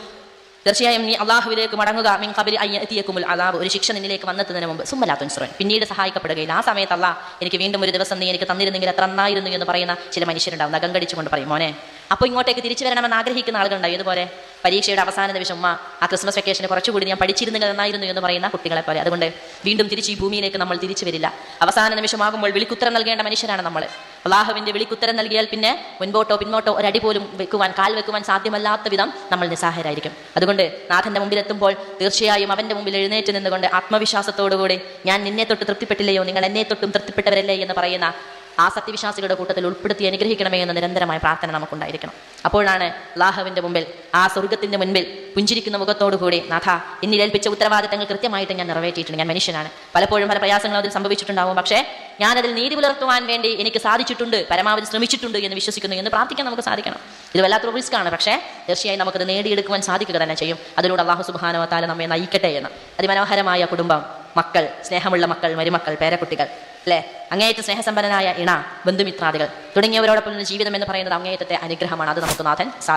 തീർച്ചയായും നീ അള്ളാഹുവിലേക്ക് മടങ്ങുക, മിൻ ഖബരി അൻ യഅതിയകുമുൽ അദാബ്, ഒരു ശിക്ഷ നിന്നിലേക്ക് വന്നെത്തുന്നതിന് മുമ്പ്, സുമ്മ ലാ തുൻസറുൻ, പിന്നീട് സഹായിക്കപ്പെടുകയില്ല. ആ സമയത്ത് അല്ലാഹ് എനിക്ക് വീണ്ടും ഒരു ദിവസം നീ എനിക്ക് തന്നിരുന്നെങ്കിൽ എത്ര നന്നായിരുന്നു എന്ന് പറയുന്ന ചില മനുഷ്യരുണ്ടാവും. നഖം കടിച്ചുകൊണ്ട് പറയും മോനെ. അപ്പോൾ ഇങ്ങോട്ടേക്ക് തിരിച്ചു വരണമെന്ന് ആഗ്രഹിക്കുന്ന ആളുകളുണ്ടാവും. ഇതുപോലെ പരീക്ഷയുടെ അവസാന നിമിഷം ആ ക്രിസ്മസ് വെക്കേഷന് കുറച്ചുകൂടി ഞാൻ പഠിച്ചിരുന്നെങ്കിൽ നന്നായിരുന്നു എന്ന് പറയുന്ന കുട്ടികളെ പോലെ. അതുകൊണ്ട് വീണ്ടും തിരിച്ച് ഈ ഭൂമിയിലേക്ക് നമ്മൾ തിരിച്ചു വരില്ല. അവസാന നിമിഷമാകുമ്പോൾ വിളിക്കുത്തരം നൽകേണ്ട മനുഷ്യരാണ് നമ്മൾ. അള്ളാഹുവിന്റെ വിളിക്കുത്തരം നൽകിയാൽ പിന്നെ മുൻപോട്ടോ പിന്നോട്ടോ ഒരടി പോലും കാൽ വെക്കുവാൻ സാധ്യമല്ലാത്ത വിധം നമ്മൾ നിസ്സഹായരായിരിക്കും. അതുകൊണ്ട് നാഥന്റെ മുമ്പിലെത്തുമ്പോൾ തീർച്ചയായും അവന്റെ മുമ്പിൽ എഴുന്നേറ്റ് നിന്നുകൊണ്ട് ആത്മവിശ്വാസത്തോടുകൂടി ഞാൻ നിന്നെ തൊട്ട് തൃപ്തിപ്പെട്ടില്ലയോ, നിങ്ങൾ എന്നെ തൊട്ടും തൃപ്തിപ്പെട്ടവരല്ലേ എന്ന് പറയുന്ന ആ സത്യവിശ്വാസികളുടെ കൂട്ടത്തിൽ ഉൾപ്പെടുത്തി അനുഗ്രഹിക്കണമേ എന്ന നിരന്തരമായ പ്രാർത്ഥന നമുക്കുണ്ടായിരിക്കണം. അപ്പോഴാണ് അല്ലാഹുവിന്റെ മുമ്പിൽ, ആ സ്വർഗത്തിന്റെ മുൻപിൽ പുഞ്ചിരിക്കുന്ന മുഖത്തോടുകൂടി നാഥ എന്നിൽ ഏൽപ്പിച്ച ഉത്തരവാദിത്തങ്ങൾ കൃത്യമായിട്ട് ഞാൻ നിറവേറ്റിയിട്ടുണ്ട്, ഞാൻ മനുഷ്യനാണ്, പലപ്പോഴും പല പ്രയാസങ്ങളും അതിൽ സംഭവിച്ചിട്ടുണ്ടാവും, പക്ഷേ ഞാനതിൽ നീതി പുലർത്തുവാൻ വേണ്ടി എനിക്ക് സാധിച്ചിട്ടുണ്ട്, പരമാവധി ശ്രമിച്ചിട്ടുണ്ട് എന്ന് വിശ്വസിക്കുന്നു എന്ന് പ്രാർത്ഥിക്കാൻ നമുക്ക് സാധിക്കണം. ഇത് വല്ലാത്തൊരു റിസ്ക്കാണ്, പക്ഷേ തീർച്ചയായും നമുക്കത് നേടിയെടുക്കുവാൻ സാധിക്കുക തന്നെ ചെയ്യും. അതിലൂടെ അല്ലാഹു സുബ്ഹാനഹു വ തആല നമ്മെ നയിക്കട്ടെ എന്ന്. അതിമനോഹരമായ കുടുംബം, മക്കൾ, സ്നേഹമുള്ള മക്കൾ, മരുമക്കൾ, പേരക്കുട്ടികൾ അല്ലെ, അങ്ങേയറ്റ സ്നേഹസമ്പന്നനായ ഇണ, ബന്ധുമിത്രാദികൾ തുടങ്ങിയവരോടൊപ്പം ജീവിതം എന്ന് പറയുന്നത് അങ്ങേയറ്റത്തെ അനുഗ്രഹമാണ്. അത് നമുക്ക് നാഥൻ